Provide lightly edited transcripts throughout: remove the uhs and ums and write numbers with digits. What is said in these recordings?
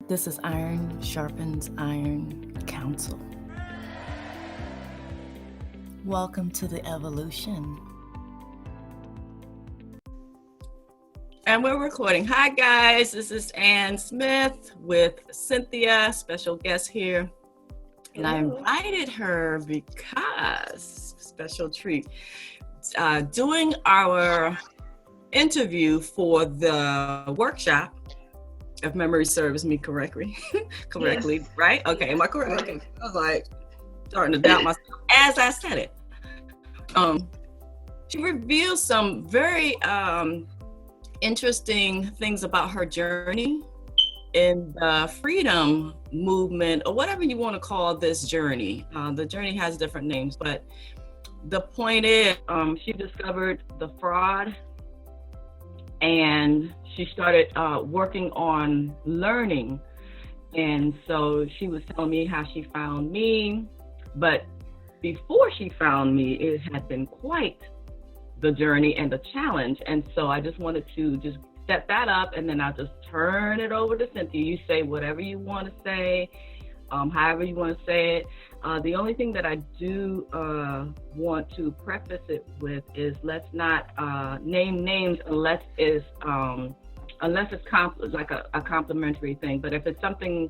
This is Iron Sharpens Iron Council. Welcome to the evolution. And we're recording. Hi guys, this is Ann Smith with Cynthia, special guest here. And I invited her because, special treat, doing our interview for the workshop, if memory serves me correctly, Yes. right? Okay, am I correct? Okay. I was like starting to doubt myself as I said it. She revealed some very interesting things about her journey in the freedom movement, or whatever you want to call this journey. The journey has different names, but the point is, she discovered the fraud, and she started working on learning. And so she was telling me how she found me, but before she found me, it had been quite the journey and the challenge. And so I just wanted to just set that up, and then I'll just turn it over to Cynthia. You say whatever you want to say, however you want to say it. The only thing that I do want to preface it with is let's not name names unless it's like a complimentary thing. But if it's something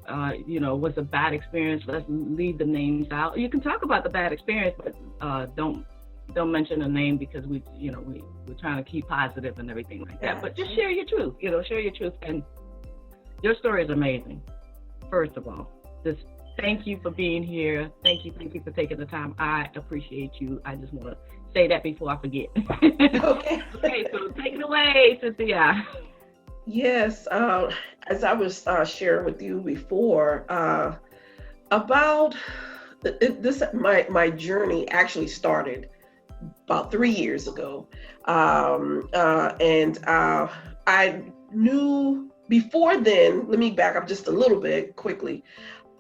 was a bad experience, let's leave the names out. You can talk about the bad experience, but don't mention a name, because we're trying to keep positive and everything like that. But just share your truth, and your story is amazing. First of all, just thank you for being here. Thank you for taking the time. I appreciate you. I just want to say that before I forget. Okay. Okay, so take it away, Cynthia. Yes. As I was sharing with you before, about this, my journey actually started about 3 years ago, and I knew before then. Let me back up just a little bit quickly.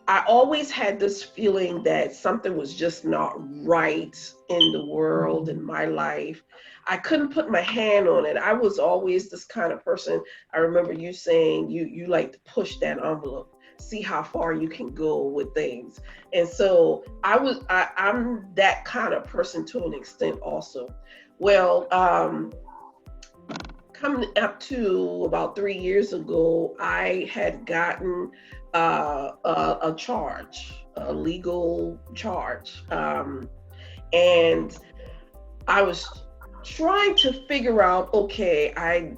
I always had this feeling that something was just not right in the world, in my life. I couldn't put my hand on it. I was always this kind of person. I remember you saying you like to push that envelope, see how far you can go with things. And so I'm that kind of person to an extent also. Well, coming up to about 3 years ago, I had gotten a charge, a legal charge. And I was trying to figure out, okay, I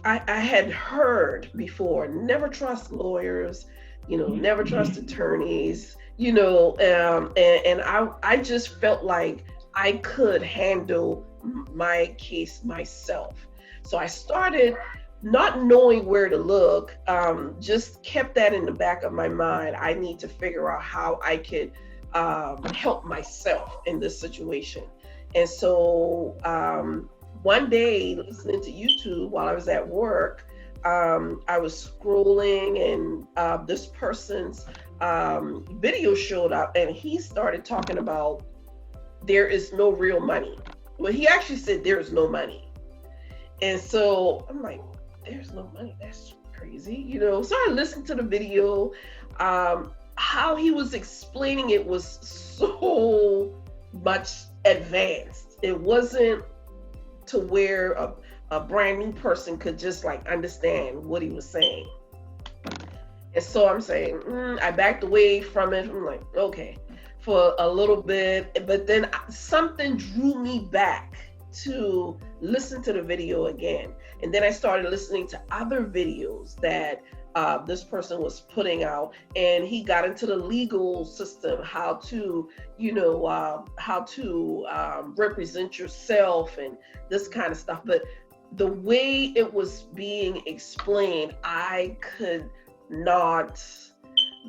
had heard before, never trust lawyers, never trust attorneys, and I just felt like I could handle my case myself. So I started not knowing where to look, just kept that in the back of my mind. I need to figure out how I could help myself in this situation. And so one day, listening to YouTube while I was at work, I was scrolling, and this person's video showed up, and he started talking about there is no real money. Well, he actually said there is no money. And so I'm like, there's no money? That's crazy, So I listened to the video. How he was explaining it was so much advanced. It wasn't to where a brand new person could just like understand what he was saying. And so I'm saying, I backed away from it. I'm like, okay, for a little bit. But then something drew me back to listen to the video again. And then I started listening to other videos that this person was putting out, and he got into the legal system, how to represent yourself and this kind of stuff. But the way it was being explained, I could not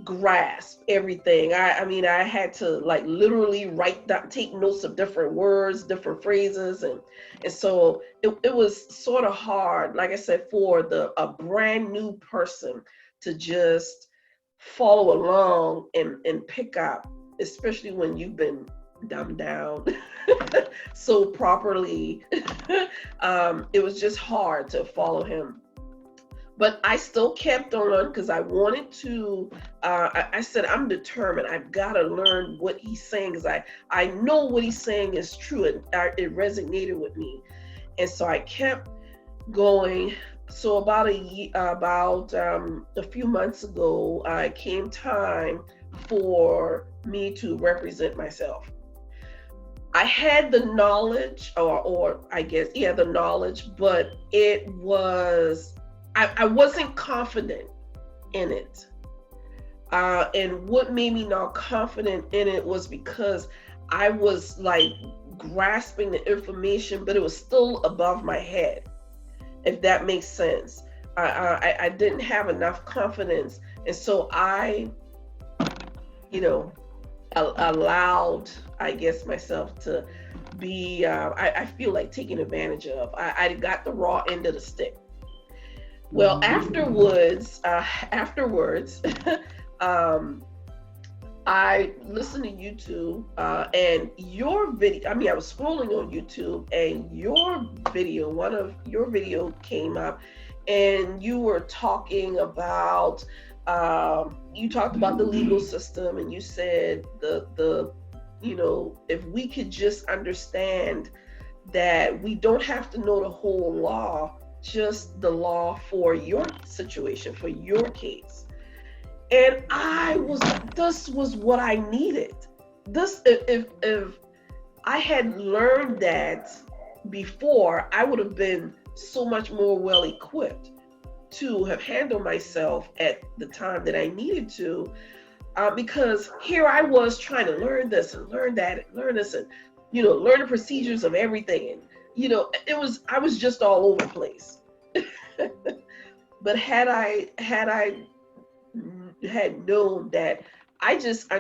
grasp everything. I mean, I had to like literally write down, take notes of different words, different phrases, and so it was sort of hard, like I said, for a brand new person to just follow along and pick up, especially when you've been dumbed down so properly. It was just hard to follow him. But I still kept on because I wanted to. I said, I'm determined. I've got to learn what he's saying because I know what he's saying is true. It resonated with me, and so I kept going. So about a few months ago, it came time for me to represent myself. I had the knowledge, or I guess, yeah, the knowledge, but it was, I wasn't confident in it. And what made me not confident in it was because I was like grasping the information, but it was still above my head, if that makes sense. I didn't have enough confidence. And so I, you know, allowed, I guess, myself to be, I feel like taken advantage of. I got the raw end of the stick. Well, afterwards, I listened to YouTube, and your video, I mean, I was scrolling on YouTube and one of your video came up, and you were talking about, you talked about the legal system, and you said if we could just understand that we don't have to know the whole law, just the law for your situation, for your case. And this was what I needed. If I had learned that before, I would have been so much more well equipped to have handled myself at the time that I needed to, because here I was trying to learn this and learn that and learn this and, learn the procedures of everything. And, I was just all over the place. But had I had known that I just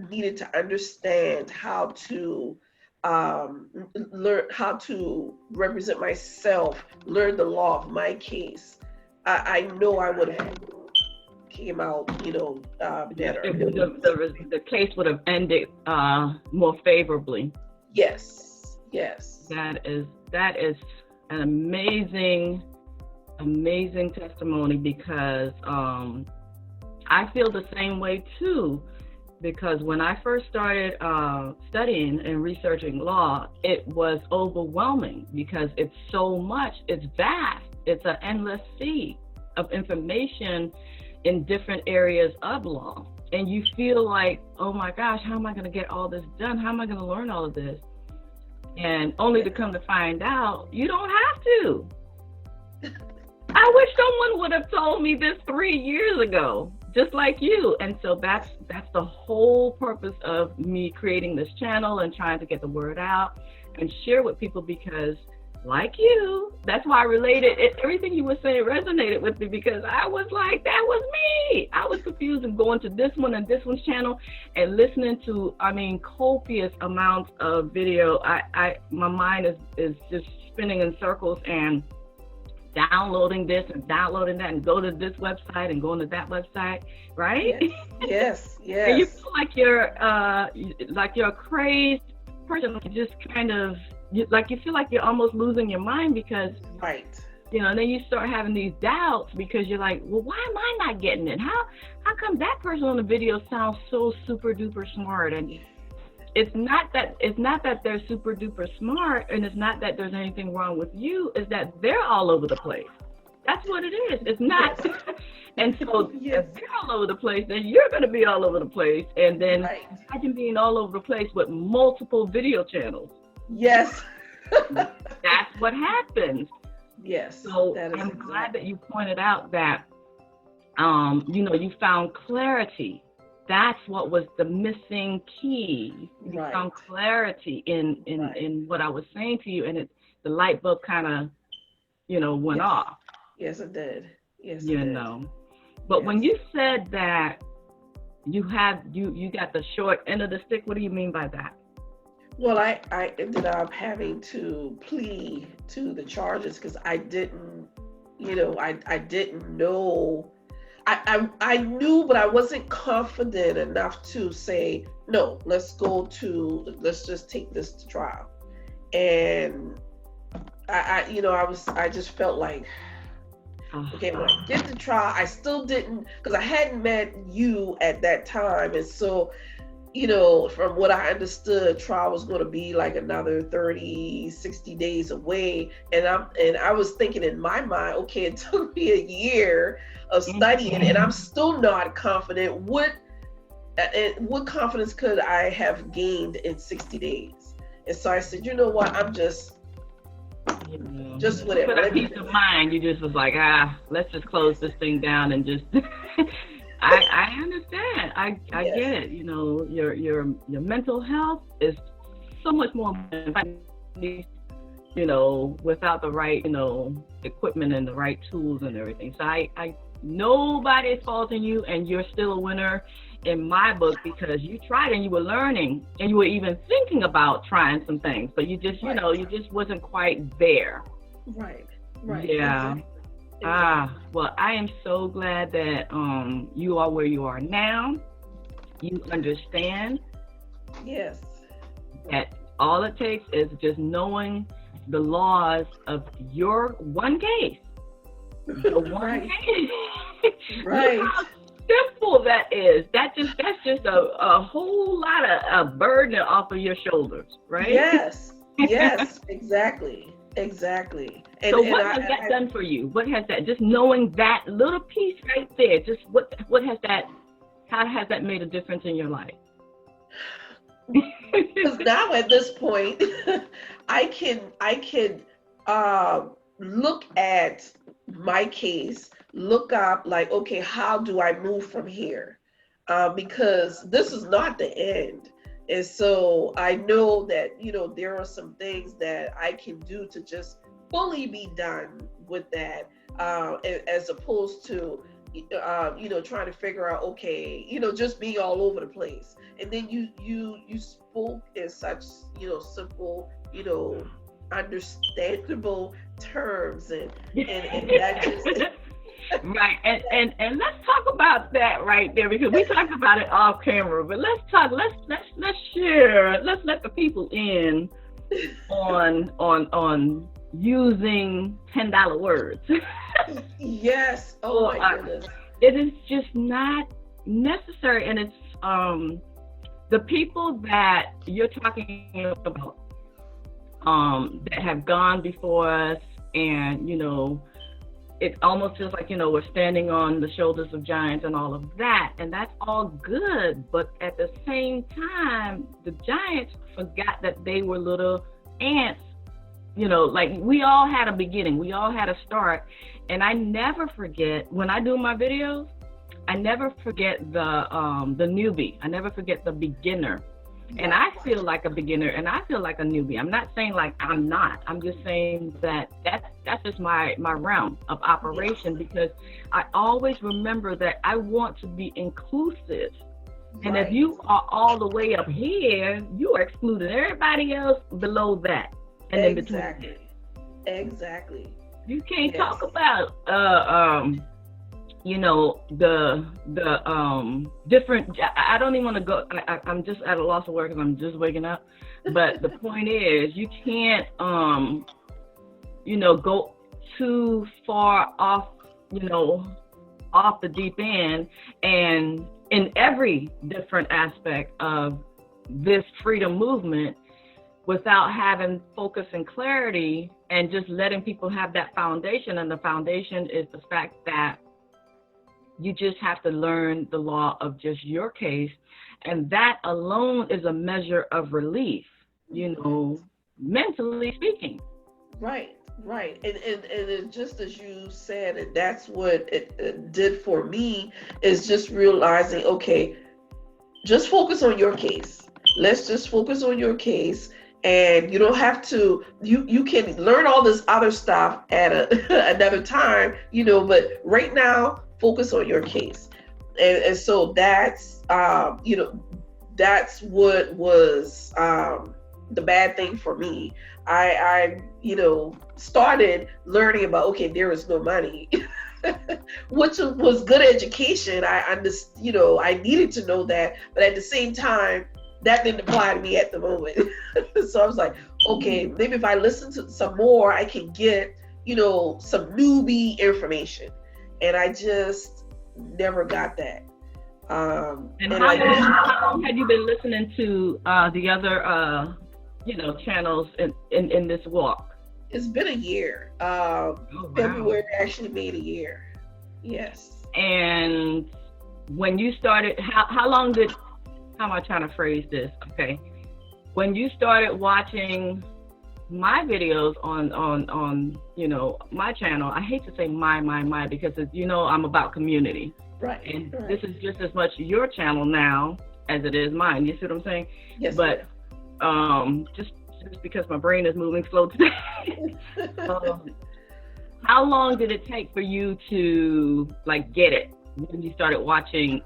needed to understand how to learn how to represent myself, learn the law of my case, I know I would have came out, better. The case would have ended more favorably. Yes. That is an amazing testimony, because I feel the same way too, because when I first started studying and researching law, it was overwhelming because it's so much, it's vast, it's an endless sea of information in different areas of law. And you feel like, oh my gosh, how am I going to get all this done? How am I going to learn all of this? And only to come to find out, you don't have to. I wish someone would have told me this 3 years ago, just like you. And so that's the whole purpose of me creating this channel and trying to get the word out and share with people, because like you, that's why I related it. Everything you were saying resonated with me, because I was like, that was me. I was confused and going to this one and this one's channel and listening to, copious amounts of video. My mind is just spinning in circles and downloading this and downloading that and go to this website and going to that website, right? Yes. And you feel like you're a crazed person, just kind of you feel like you're almost losing your mind, because right. And then you start having these doubts because you're like, well, why am I not getting it? How come that person on the video sounds so super duper smart? And it's not that they're super duper smart, and it's not that there's anything wrong with you, it's that they're all over the place. That's what it is. It's not. Yes. And so if they're all over the place, then you're going to be all over the place. And then imagine being all over the place with multiple video channels. Yes. That's what happens. Yes. So I'm glad that you pointed out that, you found clarity. That's what was the missing key. You found clarity in what I was saying to you, and the light bulb kind of, went off. Yes, it did. Yes, it did. But when you said that you got the short end of the stick, what do you mean by that? Well, I ended up having to plead to the charges because I didn't, I didn't know. I knew, but I wasn't confident enough to say, no, let's just take this to trial. And I just felt like Okay, when I did the trial, I still didn't, because I hadn't met you at that time. And so, from what I understood, trial was going to be like another 30, 60 days away. And I was thinking in my mind, okay, it took me a year of studying and I'm still not confident. What confidence could I have gained in 60 days? And so I said, you know what, I'm just whatever. For that peace of mind, you just was like, let's just close this thing down and just. I understand. I Yes. get it. Your mental health is so much more important. Without the right, equipment and the right tools and everything. So I nobody's faulting you, and you're still a winner in my book because you tried and you were learning and you were even thinking about trying some things, but you just, you just wasn't quite there. Right. Yeah. Exactly. Well, I am so glad that you are where you are now. You understand. Yes. That all it takes is just knowing the laws of your one case. The one Right. case. Right. Look how simple that is. That's just a whole lot of a burden off of your shoulders, right? Yes. Exactly. And, so what has that done for you? What has that, just knowing that little piece right there, just what has that, how has that made a difference in your life? Because now at this point, I can look at my case, look up like, okay, how do I move from here? Because this is not the end. And so I know that, there are some things that I can do to just fully be done with that, as opposed to, trying to figure out, okay, just being all over the place. And then you spoke in such, simple, understandable terms, and that just right. And let's talk about that right there, because we talked about it off camera, but let's share, let's let the people in on using $10 words. Yes. Oh my goodness. It is just not necessary, and it's the people that you're talking about that have gone before us, and it almost feels like we're standing on the shoulders of giants and all of that, and that's all good, but at the same time the giants forgot that they were little ants. Like we all had a beginning, we all had a start. And I never forget, when I do my videos, I never forget the newbie. I never forget the beginner. And I feel like a beginner and I feel like a newbie. I'm not saying like I'm not. I'm just saying that that's just my realm of operation, because I always remember that I want to be inclusive. And if you are all the way up here, you are excluding everybody else below that. And in between. Exactly. You can't talk about the different. I don't even want to go. I'm just at a loss of words because I'm just waking up. But the point is, you can't go too far off off the deep end, and in every different aspect of this freedom movement, without having focus and clarity and just letting people have that foundation. And the foundation is the fact that you just have to learn the law of just your case. And that alone is a measure of relief, mentally speaking. Right. And just as you said, and that's what it did for me, is just realizing, okay, just focus on your case. Let's just focus on your case. And you don't have to, you can learn all this other stuff at another time, but right now, focus on your case. And so that's, that's what was the bad thing for me. I started learning about, okay, there is no money, which was good education. I needed to know that, but at the same time, that didn't apply to me at the moment. So I was like, okay, maybe if I listen to some more, I can get some newbie information, and I just never got that. And how long had you been listening to the other channels in this walk? It's been a year. Wow. February actually made a year. Yes. And when you started, how am I trying to phrase this? Okay. When you started watching my videos on my channel, I hate to say my because I'm about community. Right. And this is just as much your channel now as it is mine. You see what I'm saying? Yes. But just because my brain is moving slow today. How long did it take for you to get it when you started watching,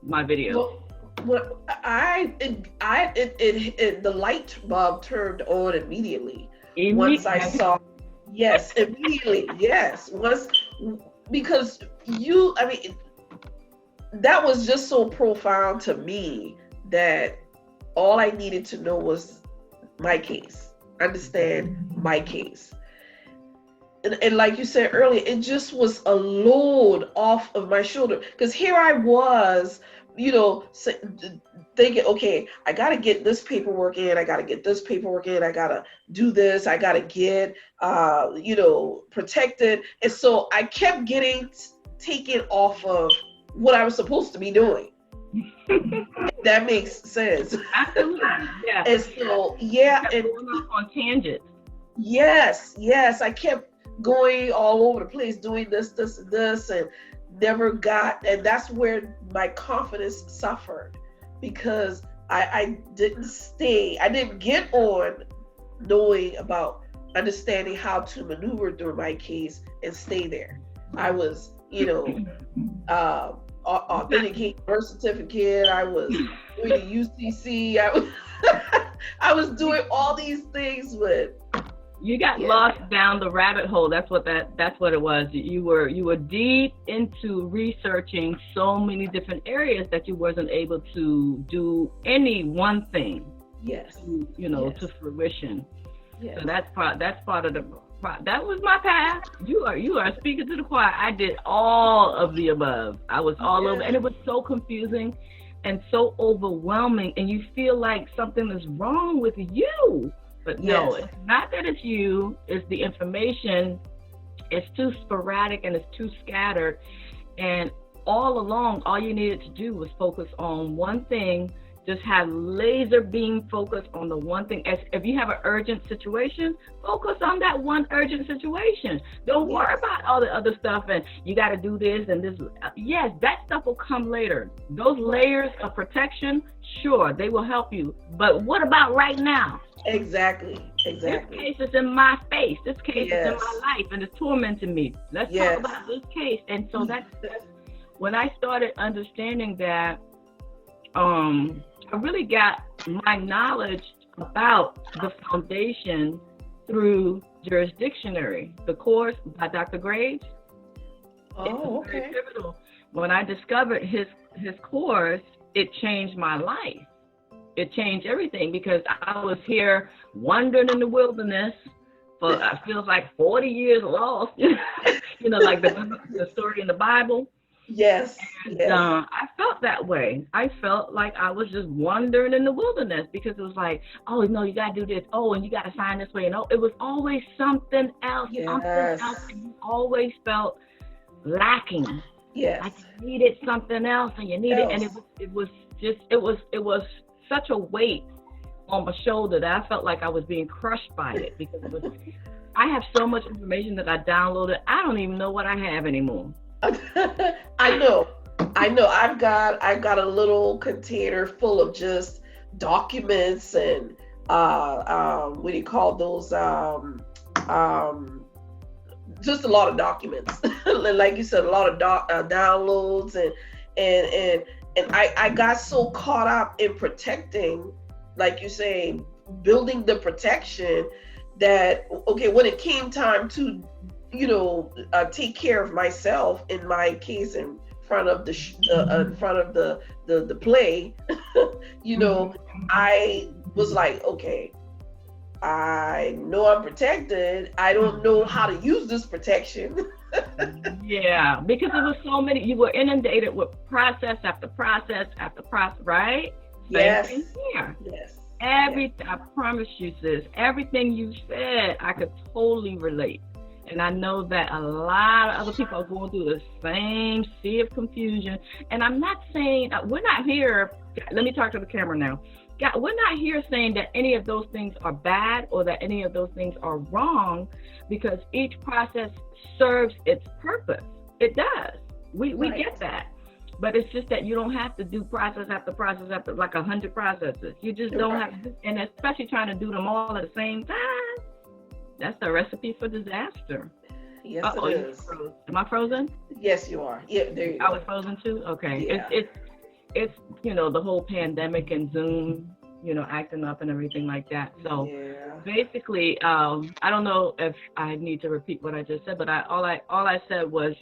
my videos? Well, the light bulb turned on immediately. Once I saw, yes, immediately, yes. Because that was just so profound to me that all I needed to know was my case, understand my case. And like you said earlier, it just was a load off of my shoulder. Because here I was, thinking, okay, I got to get this paperwork in. I got to get this paperwork in. I got to do this. I got to get, protected. And so I kept getting taken off of what I was supposed to be doing. That makes sense. Absolutely. Yeah. And so, yeah. And going off on tangents. Yes. I kept going all over the place, doing this, and never got, and that's where my confidence suffered, because I didn't get on knowing about understanding how to maneuver through my case and stay there. I was, authenticating birth certificate, I was doing the UCC, I was doing all these things, but you got lost down the rabbit hole. That's what it was. You were deep into researching so many different areas that you wasn't able to do any one thing. Yes. To fruition. Yes. So that's part of the. That was my path. You are speaking to the choir. I did all of the above. I was all over, and it was so confusing and so overwhelming, and you feel like something is wrong with you. But no, it's not that it's you, it's the information. It's too sporadic and it's too scattered. And all along, all you needed to do was focus on one thing, just have laser beam focus on the one thing. If you have an urgent situation, focus on that one urgent situation. Don't worry about all the other stuff and you got to do this and this. Yes, that stuff will come later. Those layers of protection, sure, they will help you. But what about right now? Exactly. This case is in my face. This case is in my life and it's tormenting me. Let's talk about this case. And so that's when I started understanding that, I really got my knowledge about the foundation through Jurisdictionary, the course by Dr. Graves. Oh, okay. Very pivotal. When I discovered his course, it changed my life. It changed everything because I was here wandering in the wilderness for I feels like 40 years lost. Like the story in the Bible. Yes. I felt that way. I felt like I was just wandering in the wilderness because it was like, oh no, you gotta do this. Oh, and you gotta sign this way. And it was always something else. Something else. And you always felt lacking. Yes. Like you needed something else, and you needed, and it was such a weight on my shoulder that I felt like I was being crushed by it because I have so much information that I downloaded. I don't even know what I have anymore. I know. I've got a little container full of just documents and what do you call those? Just a lot of documents. Like you said, a lot of downloads and I got so caught up in protecting, like you say, building the protection that when it came time to take care of myself in my case in front of the play, I was like, okay, I know I'm protected. I don't know how to use this protection. Yeah, because it was so many. You were inundated with process after process after process, right? Same Yes. thing here. Yes. Everything, I promise you, sis, everything you said, I could totally relate. And I know that a lot of other people are going through the same sea of confusion. And I'm not saying, we're not here, let me talk to the camera now. God, we're not here saying that any of those things are bad or that any of those things are wrong, because each process serves its purpose. It does. We get that. But it's just that you don't have to do process after process after like 100 processes. You just don't have to, and especially trying to do them all at the same time. That's a recipe for disaster. Yes, it is. Am I frozen? Yes, you are. Yeah, there you go. I was frozen too? Okay. Yeah. It's the whole pandemic and Zoom, acting up and everything like that. So basically, I don't know if I need to repeat what I just said, but all I said was,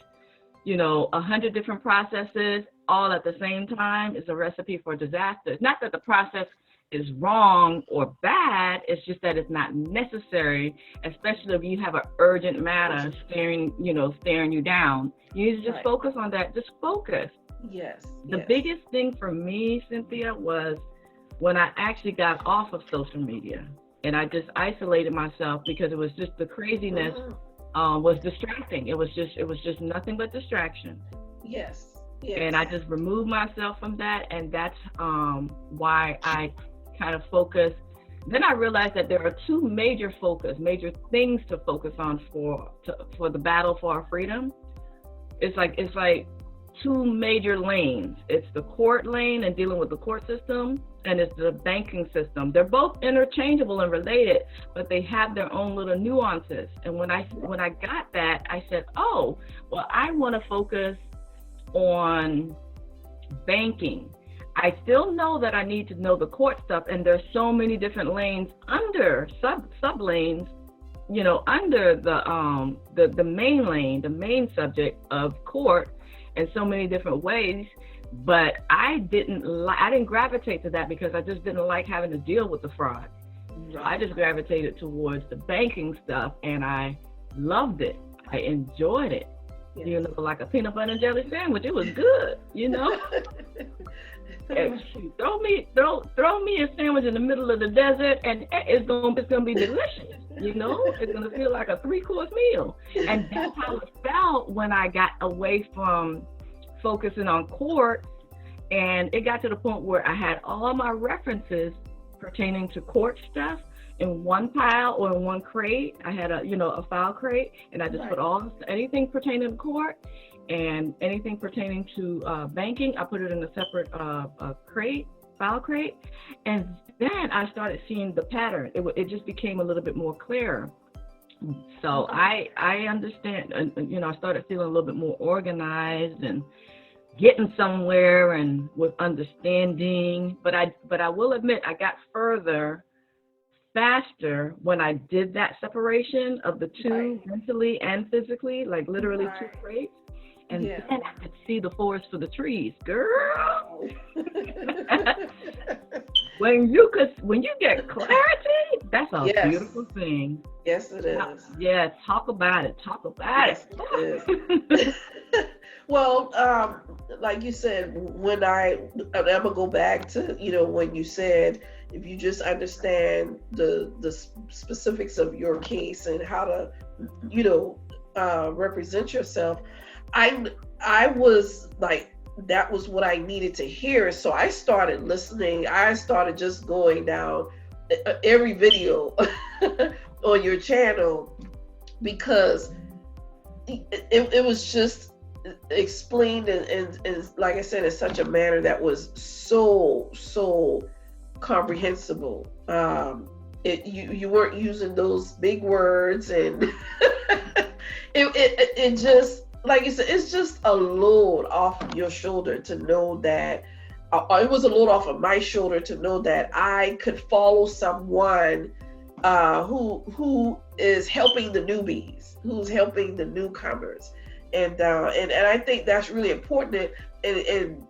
100 different processes all at the same time is a recipe for disaster. It's not that the process is wrong or bad, it's just that it's not necessary, especially if you have an urgent matter staring you down. You need to just focus on that. Just focus. Yes. The biggest thing for me, Cynthia, was when I actually got off of social media and I just isolated myself, because it was just the craziness was distracting. It was just nothing but distraction. Yes. And I just removed myself from that, and that's why I kind of focus. Then I realized that there are two major things to focus on for the battle for our freedom. It's like two major lanes. It's the court lane and dealing with the court system, and it's the banking system. They're both interchangeable and related, but they have their own little nuances. And when I got that, I said, oh, well, I want to focus on banking. I still know that I need to know the court stuff, and there's so many different lanes under sub lanes, under the main lane, the main subject of court, in so many different ways. But I didn't gravitate to that because I just didn't like having to deal with the fraud. So I just gravitated towards the banking stuff, and I loved it. I enjoyed it. Yes. Like a peanut butter and jelly sandwich. It was good, And throw me a sandwich in the middle of the desert, and it's gonna be delicious. It's gonna feel like a 3-course meal. And that's how it felt when I got away from focusing on court, and it got to the point where I had all my references pertaining to court stuff in one pile or in one crate. I had a file crate, and I just put anything pertaining to court and anything pertaining to banking. I put it in a separate file crate, and then I started seeing the pattern. It just became a little bit more clear. So I understand, I started feeling a little bit more organized and getting somewhere and with understanding. But I will admit, I got further faster when I did that separation of the two, mentally and physically, like literally two crates. And then I could see the forest for the trees, girl. When you get clarity, that's a beautiful thing. Yes, it is. Yeah, talk about it. Yes, it is. Well, like you said, when I'm gonna go back to when you said, if you just understand the specifics of your case and how to represent yourself, I was like, that was what I needed to hear. So I started listening. I started just going down every video on your channel, because it was just explained and like I said, in such a manner that was so comprehensible. You weren't using those big words, and it just, like you said, it's just a load off your shoulder to know that, it was a load off of my shoulder to know that I could follow someone who is helping the newbies, who's helping the newcomers. And I think that's really important. And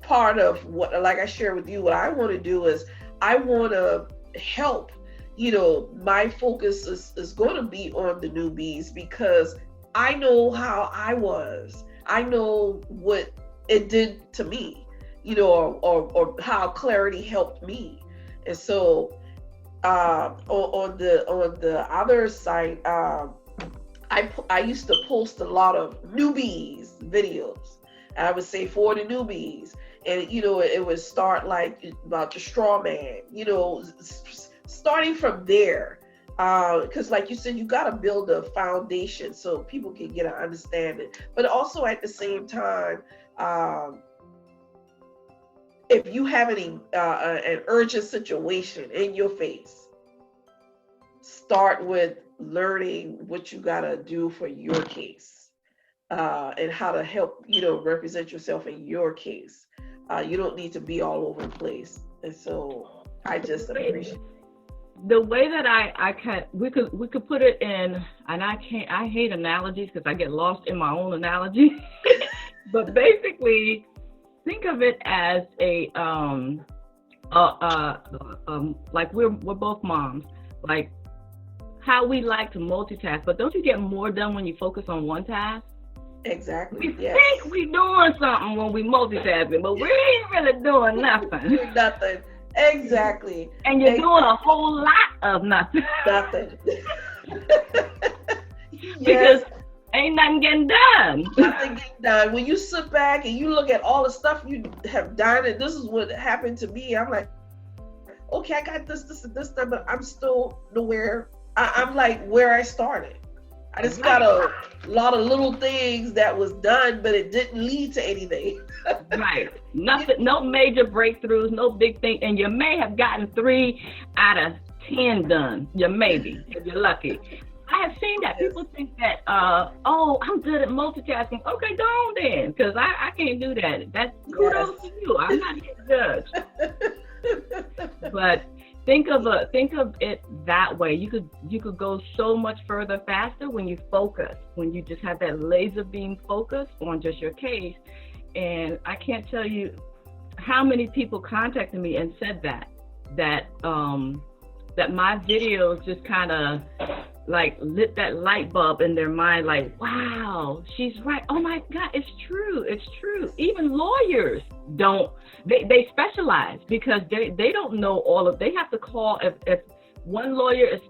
part of what, like I share with you, what I want to do is I want to help my focus is going to be on the newbies, because I know how I was. I know what it did to me, or how clarity helped me. And so on the other side, I used to post a lot of newbies videos. And I would say for the newbies, and it would start like about the straw man, starting from there, because like you said, you got to build a foundation so people can get an understanding. But also at the same time, if you have an urgent situation in your face, start with learning what you got to do for your case, and how to help represent yourself in your case. You don't need to be all over the place. And so I just appreciate the way that we could put it in, and I hate analogies because I get lost in my own analogy. But basically, think of it as like we're both moms, like how we like to multitask, but don't you get more done when you focus on one task? Exactly. We think we doing something when we multitasking, but we ain't really doing nothing. Nothing. Exactly. And you're doing a whole lot of nothing. Nothing. Because ain't nothing getting done. Nothing getting done. When you sit back and you look at all the stuff you have done, and this is what happened to me, I'm like, okay, I got this done, but I'm still nowhere. I'm like where I started. I just got a lot of little things that was done, but it didn't lead to anything. Right. Nothing, no major breakthroughs, no big thing. And you may have gotten 3 out of 10 done. You maybe, if you're lucky. I have seen that. People think that, I'm good at multitasking. Okay, go on then, because I can't do that. That's kudos to you. I'm not here to judge. But think of it that way. You could go so much further faster when you focus, when you just have that laser beam focus on just your case. And I can't tell you how many people contacted me and said that my videos just kind of like lit that light bulb in their mind, like, wow, she's right. Oh my God, it's true. Even lawyers they specialize, because they don't know they have to call, if one lawyer is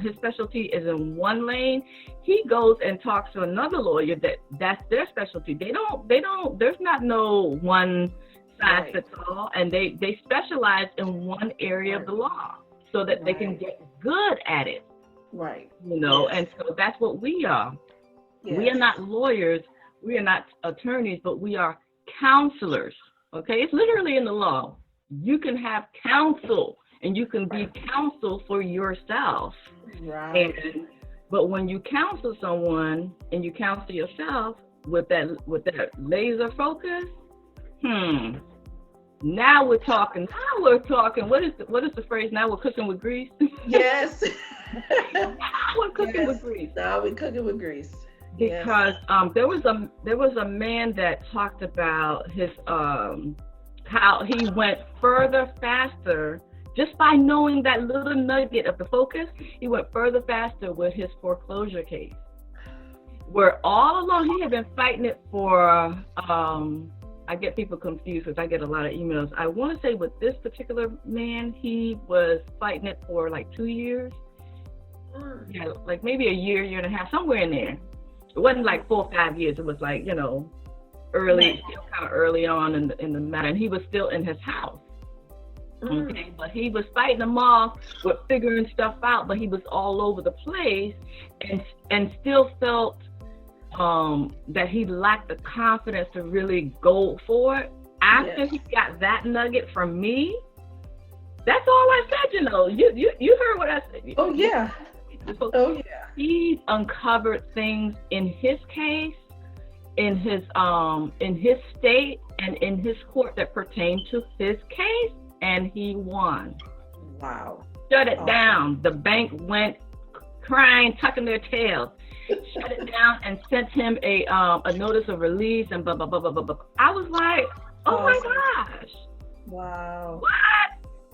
his specialty is in one lane, he goes and talks to another lawyer that's their specialty. They don't, there's not no one size fits all, and they specialize in one area of the law so that they can get good at it. Right. And so that's what we are. Yes. We are not lawyers, we are not attorneys, but we are counselors. Okay, it's literally in the law. You can have counsel, and you can be counsel for yourself. Right. But when you counsel someone and you counsel yourself with that laser focus, now we're talking. What is the phrase? Now we're cooking with grease. Yes. Now we're cooking with grease. Now we're cooking with grease. Because there was a man that talked about his how he went further faster just by knowing that little nugget of the focus. He went further faster with his foreclosure case, where all along he had been fighting it for. I get people confused because I get a lot of emails. I want to say with this particular man, he was fighting it for like 2 years. Yeah, like maybe a year and a half, somewhere in there. It wasn't like 4 or 5 years. It was like, early, still kind of early on in the matter. And he was still in his house. Okay, but he was fighting them off with figuring stuff out, but he was all over the place, and still felt that he lacked the confidence to really go for it. After he got that nugget from me, that's all I said. You heard what I said. Oh yeah. He uncovered things in his case, in his state, and in his court that pertained to his case, and he won. Wow. Shut it down. The bank went crying, tucking their tails. Shut it down and sent him a notice of release and blah blah blah blah blah blah. I was like, oh my gosh. Wow. What?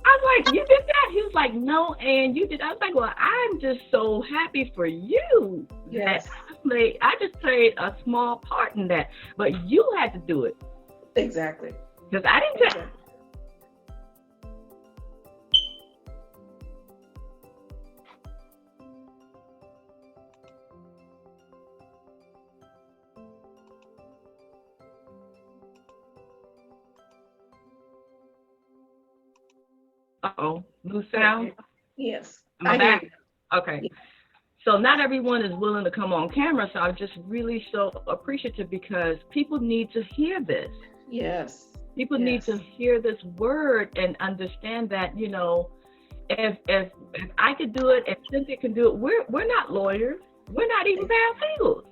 I was like, you did that? He was like, no, and you did. I was like, well, I'm just so happy for you. Yes. That I just played a small part in that, but you had to do it. Exactly. Because I didn't tell. Uh-oh, lose sound? Yes. Am I back? Okay. Yeah. So not everyone is willing to come on camera, so I'm just really so appreciative because people need to hear this. Yes. People need to hear this word and understand that, you know, if I could do it, if Cynthia can do it, we're not lawyers. We're not even paralegals.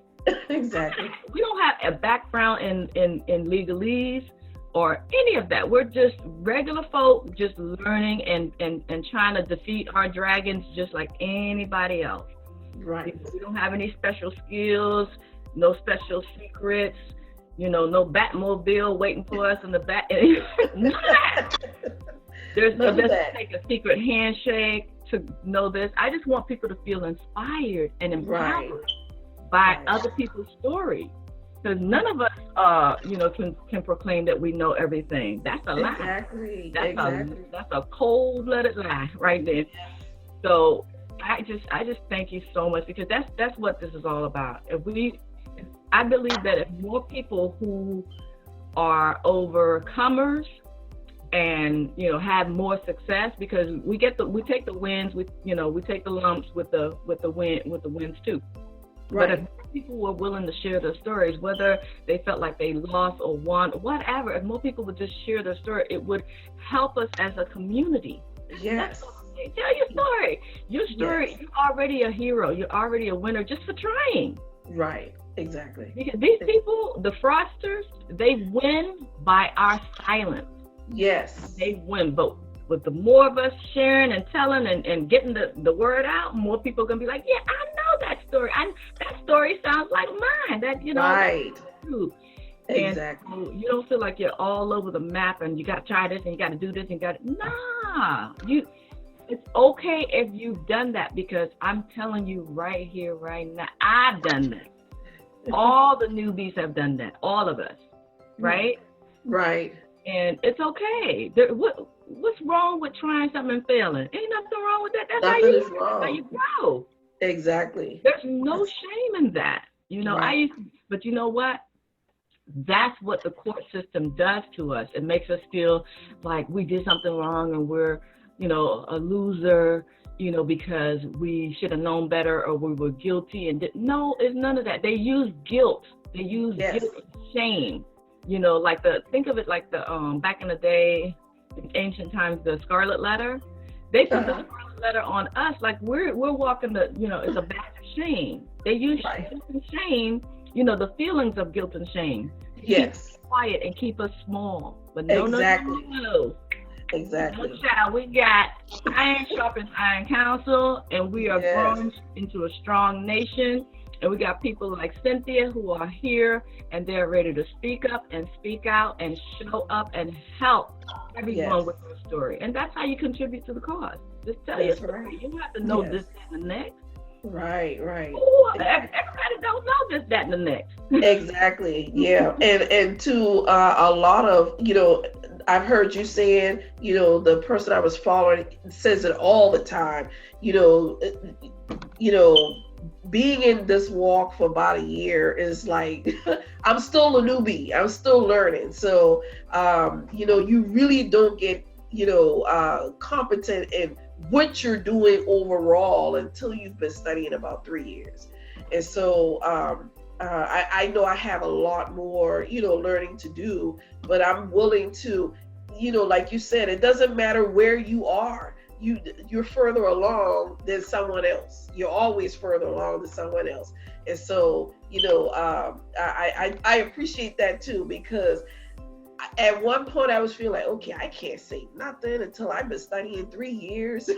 Exactly. We don't have a background in legalese or any of that. We're just regular folk, just learning and trying to defeat our dragons just like anybody else. Right. We don't have any special skills, no special secrets, you know, no Batmobile waiting for us in the back. None of that. There's no take a secret handshake to know this. I just want people to feel inspired and empowered by other people's stories. Because none of us, you know, can proclaim that we know everything. That's a lie. Exactly. That's a cold-blooded lie right there. So I just thank you so much because that's what this is all about. I believe that if more people who are overcomers and, you know, have more success, because we take the wins, we take the lumps with the wins too. Right. But if people were willing to share their stories, whether they felt like they lost or won, whatever, if more people would just share their story, it would help us as a community. Yes. Tell your story. Your story, You're already a hero. You're already a winner just for trying. Right. Exactly. Because these people, the fraudsters, they win by our silence. Yes. They win, but with the more of us sharing and telling and getting the word out, more people are going to be like, yeah, I know that story. That story sounds like mine. That, you know, right. That's true. Exactly. And so you don't feel like you're all over the map and you got to try this and you got to do this and nah. It's okay if you've done that, because I'm telling you right here, right now, I've done that. All the newbies have done that. All of us, right? Right. And it's okay. What's wrong with trying something and failing? Ain't nothing wrong with that. That's how you grow. Exactly. There's no shame in that. You know, right. But you know what? That's what the court system does to us. It makes us feel like we did something wrong and we're, you know, a loser, you know, because we should have known better or we were guilty. And no, it's none of that. They use guilt. They use guilt and shame. You know, think of it like the back in the day, in ancient times, the Scarlet Letter. They put the Scarlet Letter on us like we're walking it's a badge of shame. They use guilt and shame, you know, the feelings of guilt and shame. Yes. Keep us quiet and keep us small. But Exactly. No. Exactly. We got iron sharpens iron counsel, and we are growing into a strong nation. And we got people like Cynthia who are here, and they're ready to speak up and speak out and show up and help everyone with their story. And that's how you contribute to the cause. Just tell your story. Right. You don't have to know this, that, and the next. Right. Ooh, everybody don't know this, that, and the next. Exactly. Yeah. And to a lot of, you know, I've heard you saying, you know, the person I was following says it all the time, you know, being in this walk for about a year is like, I'm still a newbie. I'm still learning. So, you know, you really don't get, you know, competent in what you're doing overall until you've been studying about 3 years. And so I know I have a lot more, you know, learning to do, but I'm willing to, you know, like you said, it doesn't matter where you are. You're further along than someone else. You're always further along than someone else. And so, you know, I appreciate that too, because at one point I was feeling like, okay, I can't say nothing until I've been studying 3 years.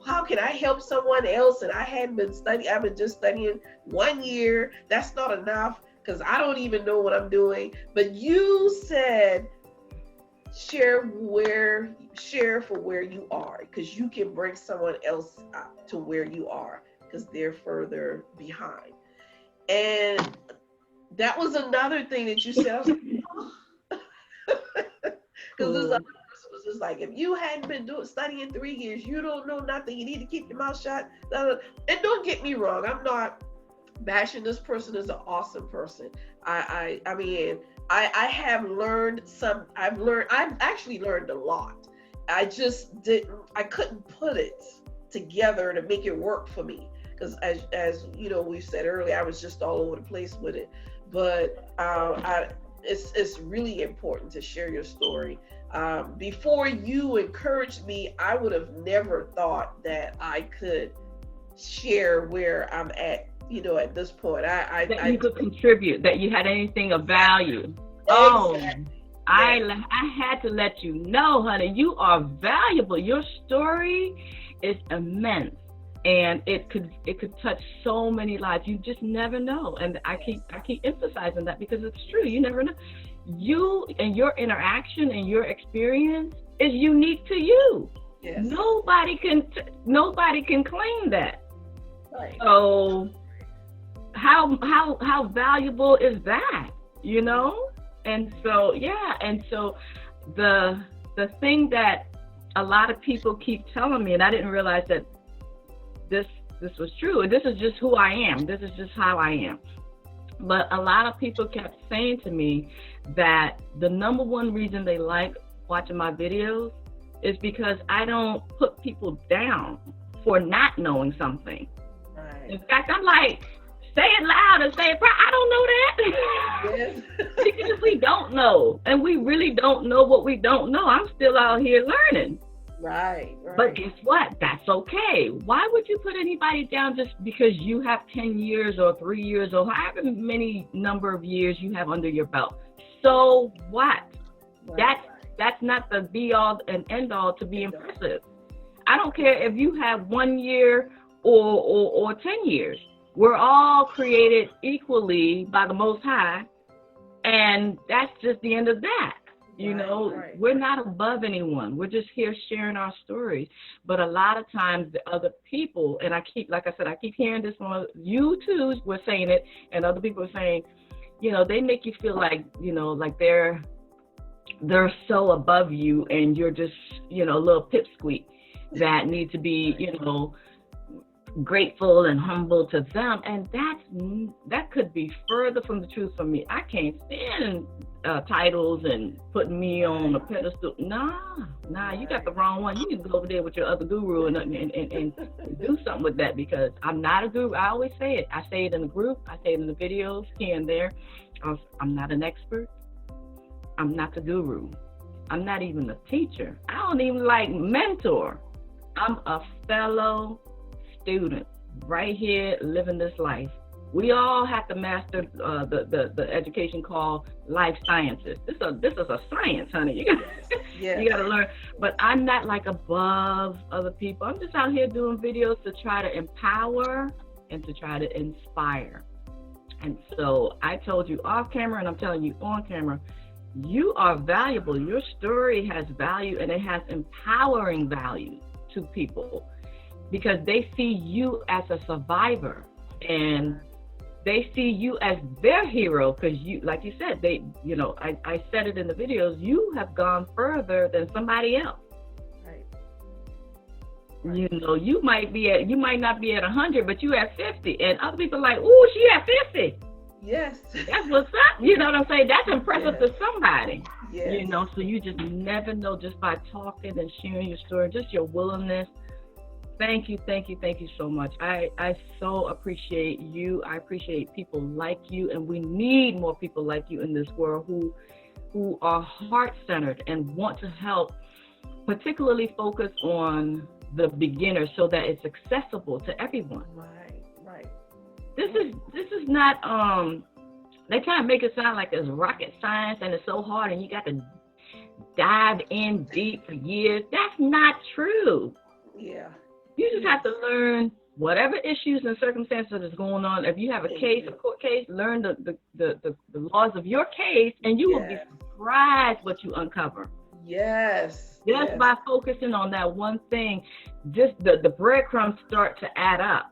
How can I help someone else? And I hadn't been studying, I've been just studying 1 year. That's not enough because I don't even know what I'm doing. But you said, share for where you are, because you can bring someone else up to where you are because they're further behind. And that was another thing that you said. I was like, because this other person was just like, if you hadn't been studying 3 years, you don't know nothing. You need to keep your mouth shut. And don't get me wrong, I'm not bashing this person. Is an awesome person. I mean, I have learned I've actually learned a lot. I just I couldn't put it together to make it work for me. Because as you know, we said earlier, I was just all over the place with it. But it's really important to share your story. Before you encouraged me, I would have never thought that I could share where I'm at, at this point. That you could contribute, that you had anything of value. Exactly. Oh, I had to let you know, honey, you are valuable. Your story is immense, and it could touch so many lives. You just never know, and I keep emphasizing that because it's true. You never know. You and your interaction and your experience is unique to you. Yes. Nobody can claim that. Right. So how valuable is that? And so the thing that a lot of people keep telling me, and I didn't realize that this was true, and this is just who I am. This is just how I am. But a lot of people kept saying to me that the number one reason they like watching my videos is because I don't put people down for not knowing something. Right. In fact, I'm like, say it loud and say it proud. I don't know that. Yes. Because we don't know. And we really don't know what we don't know. I'm still out here learning. Right. But guess what? That's okay. Why would you put anybody down just because you have 10 years or 3 years or however many number of years you have under your belt? So what? Right. That's not the be all and end all to be impressive. I don't care if you have 1 year or 10 years. We're all created equally by the Most High, and that's just the end of that. Right. We're not above anyone. We're just here sharing our stories. But a lot of times the other people, and I keep hearing this from you too, we're saying it, and other people are saying, they make you feel like, like they're so above you, and you're just, a little pipsqueak that need to be, grateful and humble to them, and that could be further from the truth for me. I can't stand titles and putting me on a pedestal. Nah, you got the wrong one. You need to go over there with your other guru and do something with that, because I'm not a guru. I always say it. I say it in the group. I say it in the videos here and there. I'm not an expert. I'm not the guru. I'm not even a teacher. I don't even like mentor. I'm a fellow student right here living this life. We all have to master the education called life sciences. This is a science, honey. You got to learn. But I'm not like above other people. I'm just out here doing videos to try to empower and to try to inspire. And so I told you off camera, and I'm telling you on camera, you are valuable. Your story has value, and it has empowering value to people, because they see you as a survivor, and they see you as their hero, because you, like you said, I said it in the videos, you have gone further than somebody else. Right. You might not be at 100, but you at 50, and other people are like, ooh, she at 50. Yes. That's what's up. You know what I'm saying? That's impressive to somebody. Yes. So you just never know, just by talking and sharing your story, just your willingness. Thank you so much. I so appreciate you. I appreciate people like you, and we need more people like you in this world who are heart-centered and want to help, particularly focus on the beginner so that it's accessible to everyone. Right. This is not they try to make it sound like it's rocket science and it's so hard and you got to dive in deep for years. That's not true. Yeah. You just have to learn whatever issues and circumstances that is going on. If you have a case, a court case, learn the laws of your case, and you will be surprised what you uncover. Yes. Just by focusing on that one thing, just the breadcrumbs start to add up.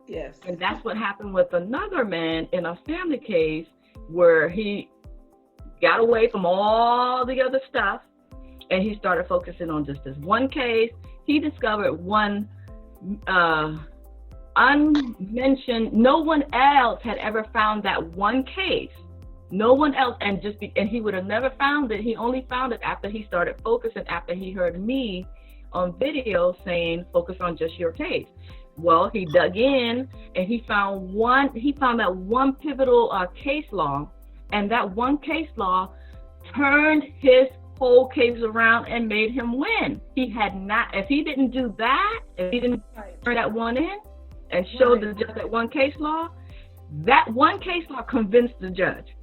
Yes. And that's what happened with another man in a family case where he got away from all the other stuff and he started focusing on just this one case. He discovered one unmentioned, no one else had ever found that one case. No one else, and he would have never found it. He only found it after he started focusing, after he heard me on video saying, focus on just your case. Well, he dug in and he found that one pivotal case law, and that one case law turned his whole case around and made him win. If he didn't do that, if he didn't turn that one in and show the judge that one case law convinced the judge.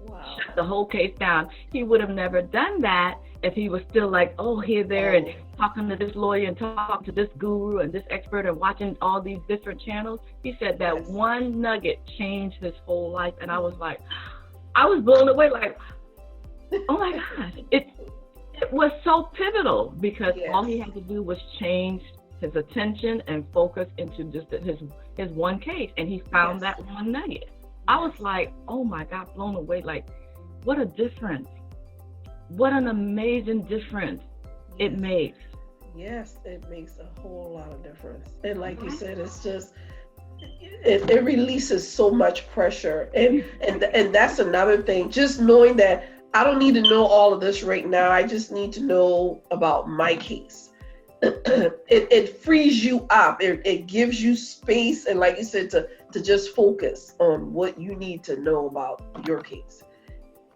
Wow. Shut the whole case down. He would have never done that if he was still like, here, there, and talking to this lawyer and talking to this guru and this expert and watching all these different channels. He said that one nugget changed his whole life. And I was blown away, like, oh my gosh. It was so pivotal because all he had to do was change his attention and focus into just his one case, and he found that one nugget. I was like, oh my God, blown away. Like, what a difference. What an amazing difference it makes. Yes, it makes a whole lot of difference. And like you said, it's just, it releases so much pressure. And that's another thing, just knowing that I don't need to know all of this right now. I just need to know about my case. It frees you up. It gives you space, and like you said, to just focus on what you need to know about your case.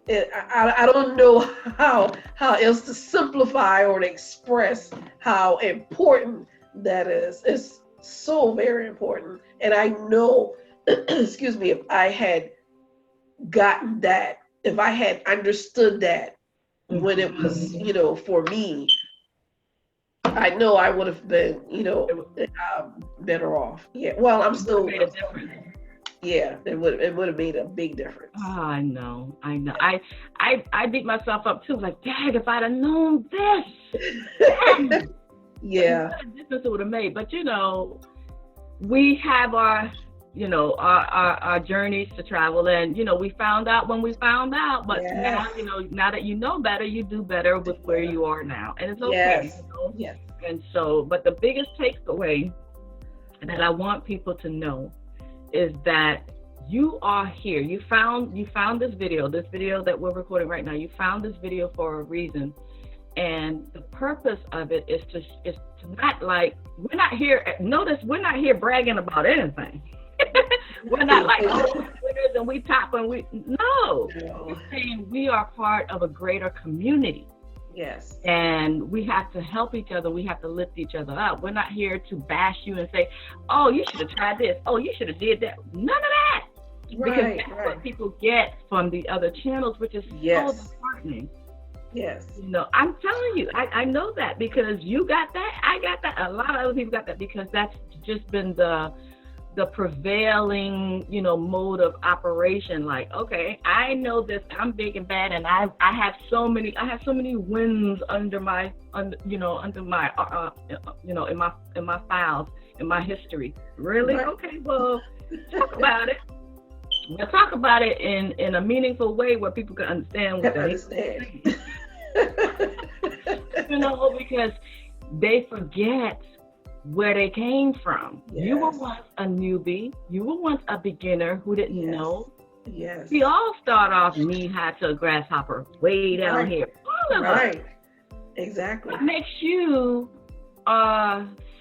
I don't know how else to simplify or to express how important that is. It's so very important. And I know, excuse me, if I had gotten that, if I had understood that when it was, for me, I know I would have been, better off. Yeah. Well, I'm still. Made a difference. Yeah, it would have made a big difference. Oh, I know. I beat myself up too. Like, dang, if I'd have known this. Yeah. What a difference it would have made. But we have our journeys to travel, and we found out when we found out. But now, now that you know better, you do better with where you are now, and it's okay. Yes. And so, but the biggest takeaway that I want people to know is that you are here. You found this video that we're recording right now. You found this video for a reason, and the purpose of it is to not, like, we're not here. Notice we're not here bragging about anything. We're not like, we're winners and we top and we no. We're saying we are part of a greater community. Yes. And we have to help each other. We have to lift each other up. We're not here to bash you and say, oh, you should have tried this. Oh, you should have did that. None of that. Because that's what people get from the other channels, which is so disheartening. Yes. I'm telling you, I know that because you got that. I got that. A lot of other people got that because that's just been the prevailing, mode of operation. Like, okay, I know this, I'm big and bad, and I have so many wins under my in my files, in my history. Really? Right. Okay, well, talk about it. We'll talk about it in a meaningful way where people can understand what they're saying. Because they forget where they came from. Yes. You were once a newbie. You were once a beginner who didn't know. Yes. We all start off knee-high to a grasshopper way down here. All of us. Exactly. What makes you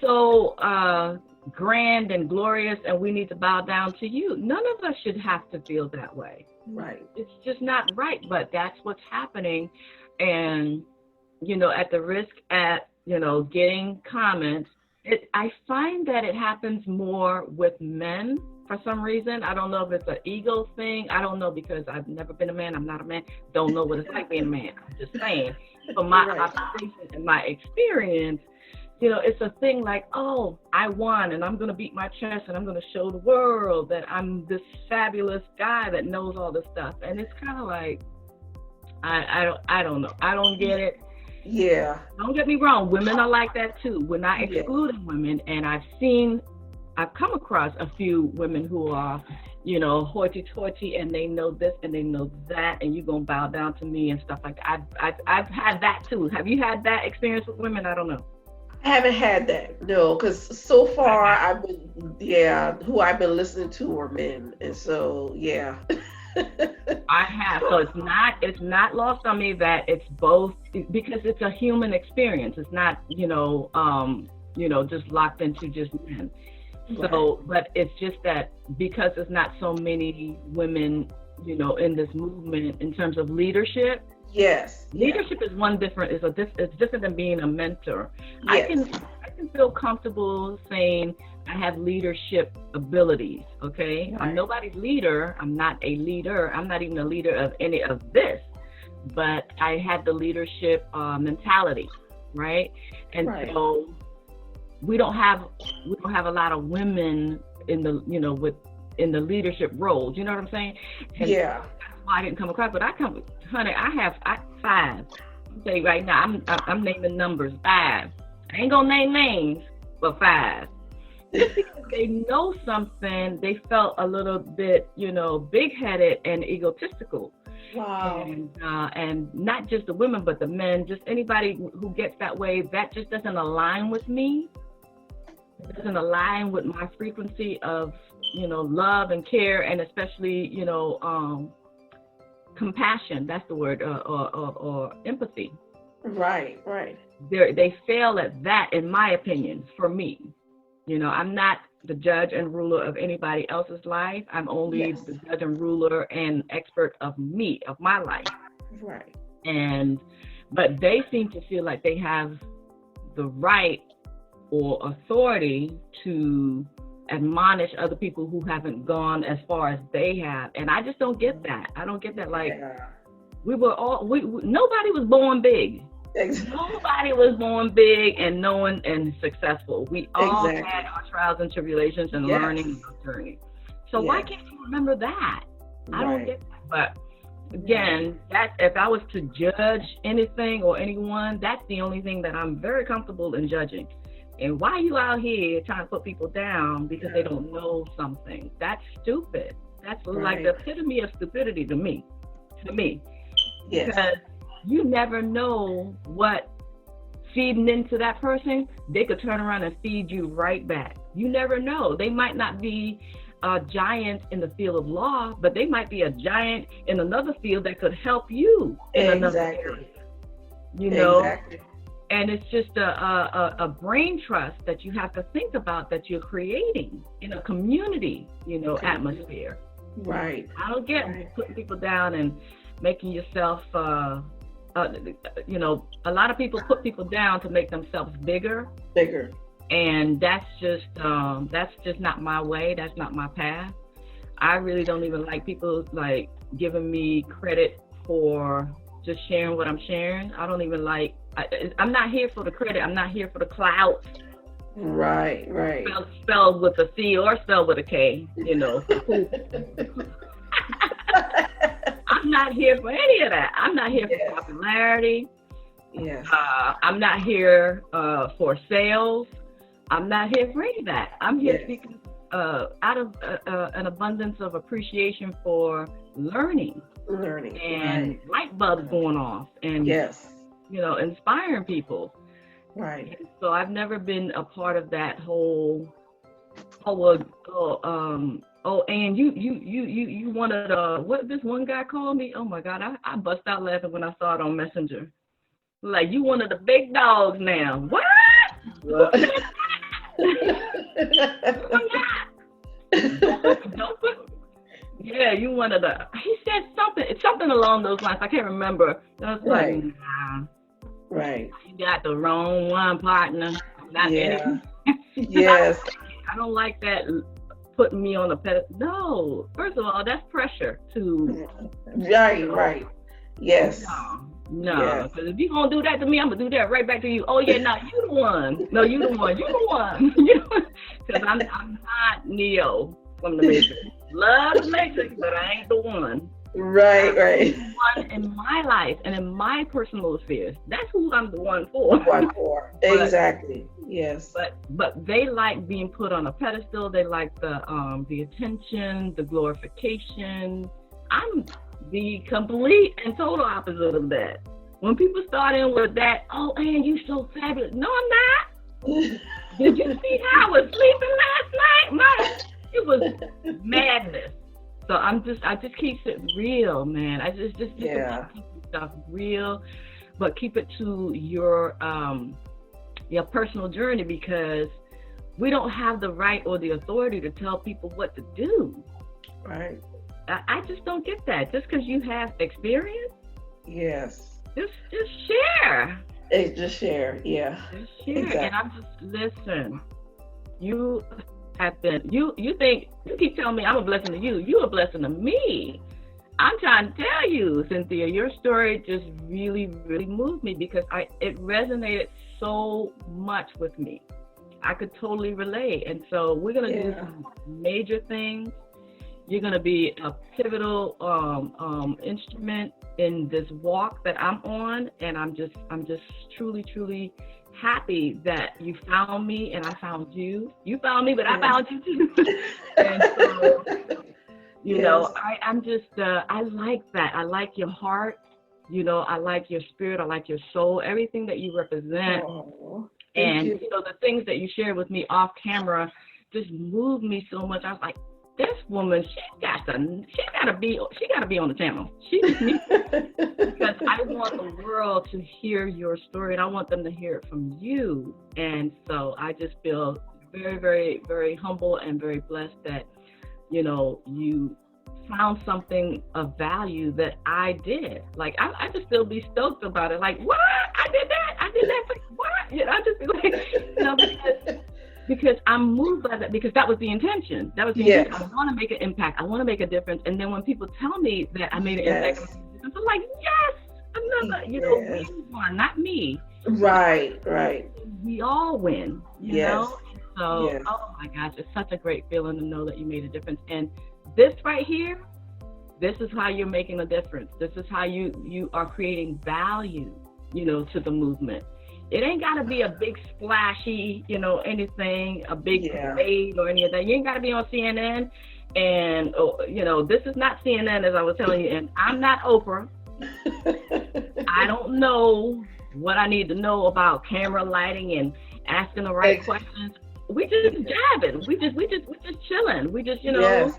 so grand and glorious and we need to bow down to you? None of us should have to feel that way. Right. It's just not right, but that's what's happening. And, at the risk at, getting comments, I find that it happens more with men for some reason. I don't know if it's an ego thing. I don't know because I've never been a man. I'm not a man. Don't know what it's like being a man. I'm just saying. From my observation and my experience, it's a thing like, oh, I won and I'm going to beat my chest and I'm going to show the world that I'm this fabulous guy that knows all this stuff. And it's kind of like, I don't know. I don't get it. Yeah. Don't get me wrong, women are like that too. We're not Yeah. excluding women, and I've come across a few women who are, hoity-toity, and they know this and they know that, and you're gonna bow down to me and stuff like that. I've had that too. Have you had that experience with women? I don't know. I haven't had that, no, because so far who I've been listening to are men, and so yeah. I have. So it's not lost on me that it's both, because it's a human experience. It's not, just locked into just men. So, but it's just that because there's not so many women, in this movement in terms of leadership. Yes. Leadership is it's different than being a mentor. Yes. I can feel comfortable saying I have leadership abilities. Okay. Right. I'm nobody's leader. I'm not a leader. I'm not even a leader of any of this, but I had the leadership mentality. Right. And so we don't have a lot of women in the, in the leadership roles. You know what I'm saying? And yeah. that's why I didn't come across, but honey, I have 5. I'll tell you right now, I'm naming numbers, 5. I ain't gonna name names, but 5. Just because they know something, they felt a little bit, big-headed and egotistical. Wow. And not just the women, but the men, just anybody who gets that way, that just doesn't align with me. It doesn't align with my frequency of, love and care, and especially, compassion. That's the word, or empathy. Right. They fail at that, in my opinion, for me. I'm not the judge and ruler of anybody else's life. I'm only the judge and ruler and expert of me, of my life. Right. But they seem to feel like they have the right or authority to admonish other people who haven't gone as far as they have. And I just don't get that. I don't get that. Like, nobody was born big. Exactly. Nobody was born big and knowing and successful. We all had our trials and tribulations and learning and journey. So why can't you remember that? I don't get that. But again, that if I was to judge anything or anyone, that's the only thing that I'm very comfortable in judging. And why are you out here trying to put people down because they don't know something? That's stupid. That's like the epitome of stupidity to me. Yes. Because you never know what feeding into that person, they could turn around and feed you right back. You never know. They might not be a giant in the field of law, but they might be a giant in another field that could help you in another area. Exactly. And it's just a brain trust that you have to think about that you're creating in a community, atmosphere. Right. I don't get putting people down and making yourself, a lot of people put people down to make themselves bigger. And that's just not my way. That's not my path. I really don't even like people like giving me credit for just sharing what I'm sharing. I don't even like, I'm not here for the credit. I'm not here for the clout. Right. Spelled with a C or spelled with a K, I'm not here for any of that. I'm not here for popularity. Yes. I'm not here for sales. I'm not here for any of that. I'm here because out of an abundance of appreciation for learning and light bulbs going off and inspiring people. Right. And so I've never been a part of that whole and you wanted what this one guy called me? Oh my God, I bust out laughing when I saw it on Messenger. Like, you one of the big dogs now. What? Yeah, you one of the. He said something along those lines. I can't remember. I was like, nah. Right. You got the wrong one, partner. Yes. I don't like that putting me on a pedestal. No. First of all, that's pressure to. Right. Yes. No, because if you're going to do that to me, I'm going to do that right back to you. Oh, yeah, no, you the one. No, you the one. Because I'm not Neo from the Matrix. Love the Matrix, but I ain't the one. Right. One in my life and in my personal affairs. That's who I'm the one for. One for. Exactly. Yes. But they like being put on a pedestal. They like the attention, the glorification. I'm the complete and total opposite of that. When people start in with that, oh, Ann, you so fabulous. No, I'm not. Did you see how I was sleeping last night? It was madness. So I just keep it real, man. I just keep stuff real, but keep it to your personal journey, because we don't have the right or the authority to tell people what to do. Right. I just don't get that. Just because you have experience. Yes. Just share. Just share. Yeah. Just share. Exactly. And I'm just listen. You have been. You keep telling me I'm a blessing to you. You're a blessing to me. I'm trying to tell you, Cynthia, your story just really, really moved me, because it resonated so much with me. I could totally relate. And so we're gonna do some major things. You're gonna be a pivotal instrument in this walk that I'm on, and I'm just truly, truly happy that you found me and I found you. You found me, but I found you too. And so, you know, I'm just I like that. I like your heart. You know, I like your spirit. I like your soul. Everything that you represent. And you know, the things that you shared with me off camera just moved me so much. I was like, this woman, she gotta be on the channel. She just needs because I want the world to hear your story, and I want them to hear it from you. And so I just feel very, very, very humble and very blessed that, you know, you found something of value that I did. Like I just still be stoked about it. Like, what? I did that for what? You know, I just be like, you know, because I'm moved by that, because that was the intention. That was the intention. I want to make an impact. I want to make a difference. And then when people tell me that I made an impact, I'm like, yes, another, you know, we won, not me. Right. We all win, you know? So, oh my gosh, it's such a great feeling to know that you made a difference. And this right here, this is how you're making a difference. This is how you are creating value, you know, to the movement. It ain't got to be a big splashy, you know, anything, a big parade or any of that. You ain't got to be on CNN. And, you know, this is not CNN, as I was telling you, and I'm not Oprah. I don't know what I need to know about camera lighting and asking the right questions. We just jabbing. We just chilling. We just, you know.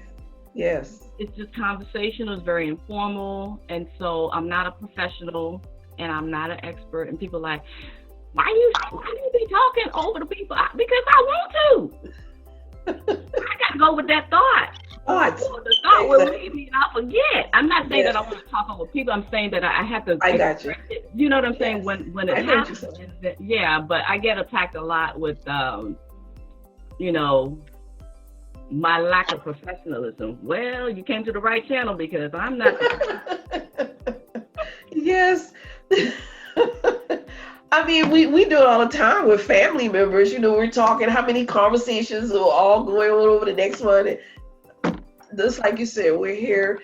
Yes. It's just conversation. It's very informal. And so I'm not a professional and I'm not an expert. And people are like, why you be talking over the people? Because I want to. I got to go with that thought. The thought will leave me and I'll forget. I'm not saying that I want to talk over people. I'm saying that I have to. I got you. You know what I'm saying? When it happens. But I get attacked a lot with, you know, my lack of professionalism. Well, you came to the right channel because I'm not. Yes. I mean, we do it all the time with family members. You know, we're talking how many conversations are all going on over the next one. And just like you said, we're here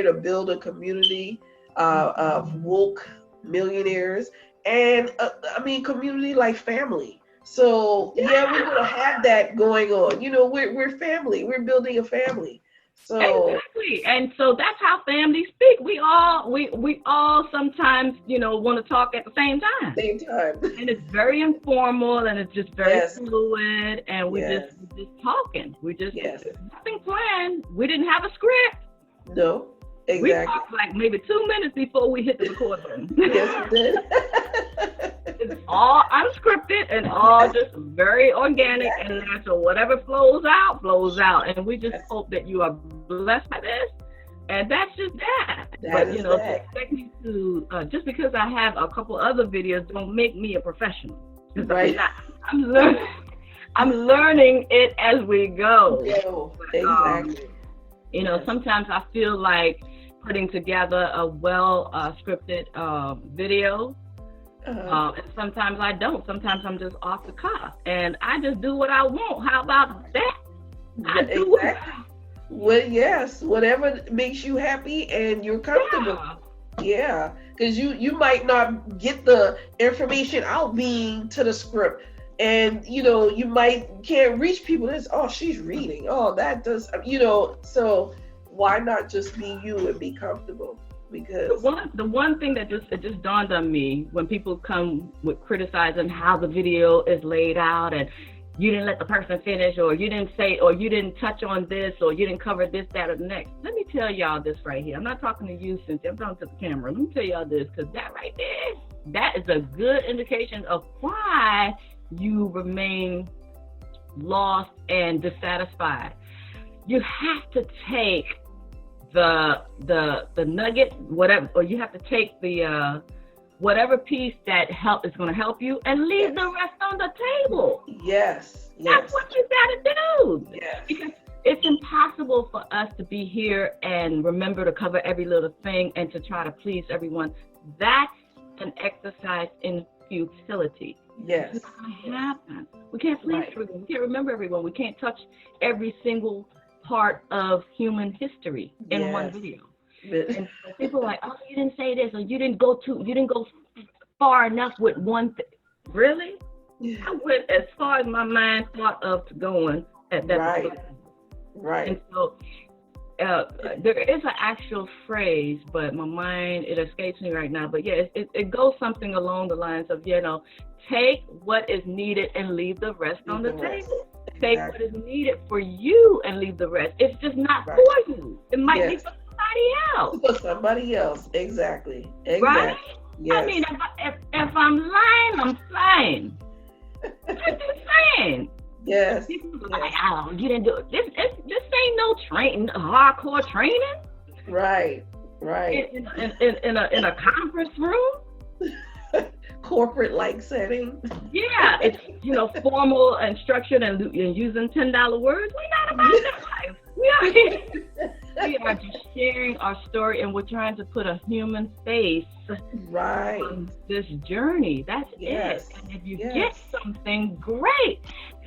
to build a community of woke millionaires, and I mean, community like family. So we're gonna have that going on. You know, we're family. We're building a family. So exactly, and so that's how families speak. We all sometimes, you know, want to talk at the same time. And it's very informal, and it's just very fluid, and we just talking. We just nothing planned. We didn't have a script. No, exactly. We talked like maybe 2 minutes before we hit the record button. Yes, we did. It's all unscripted and all just very organic and natural. Whatever flows out. And we just hope that you are blessed by this. And that's just that. But, you know, to expect me to, just because I have a couple other videos, don't make me a professional. Right. I'm learning it as we go. Exactly. You know, sometimes I feel like putting together a scripted video. And sometimes I don't. Sometimes I'm just off the cuff, and I just do what I want. How about that? Well, yes, whatever makes you happy and you're comfortable. Yeah. Yeah, because you might not get the information out being to the script, and you might can't reach people. That's, oh, she's reading. Oh, that does, So why not just be you and be comfortable? The Because one thing that just dawned on me when people come with criticizing how the video is laid out, and you didn't let the person finish, or you didn't say, or you didn't touch on this, or you didn't cover this, that, or the next. Let me tell y'all this right here. I'm not talking to you, Cynthia. I'm talking to the camera. Let me tell y'all this, because that right there, that is a good indication of why you remain lost and dissatisfied. You have to take the nugget, whatever, or you have to take the whatever piece that is going to help you, and leave the rest on the table. yes, That's what you got to do. yes, Because it's impossible for us to be here and remember to cover every little thing and to try to please everyone. That's an exercise in futility. yes, It's not going to happen. We can't please Right. everyone. We can't remember everyone. We can't touch every single part of human history in one Yes. video. But- And people are like, oh, you didn't say this, or you didn't go far enough with one thing. Really? I went as far as my mind thought of going at that Right. time. right. And so there is an actual phrase, but my mind, it escapes me right now. But yeah, it goes something along the lines of, take what is needed and leave the rest on the rest. table. Take what Exactly. is needed for you and leave the rest. It's just not Right. for you. It might be Yes. for somebody else. For somebody else. Exactly. Right? Yes. I mean, if I'm lying, I'm flying. I'm just saying. yes. People are like, oh, you didn't do it. This ain't no hardcore training Right. Right. in a conference room. Corporate like setting. Yeah, it's formal and structured and using $10 words. We're not about that life. We are just sharing our story, and we're trying to put a human face Right. on this journey. That's Yes. it. And if you Yes. get something, great.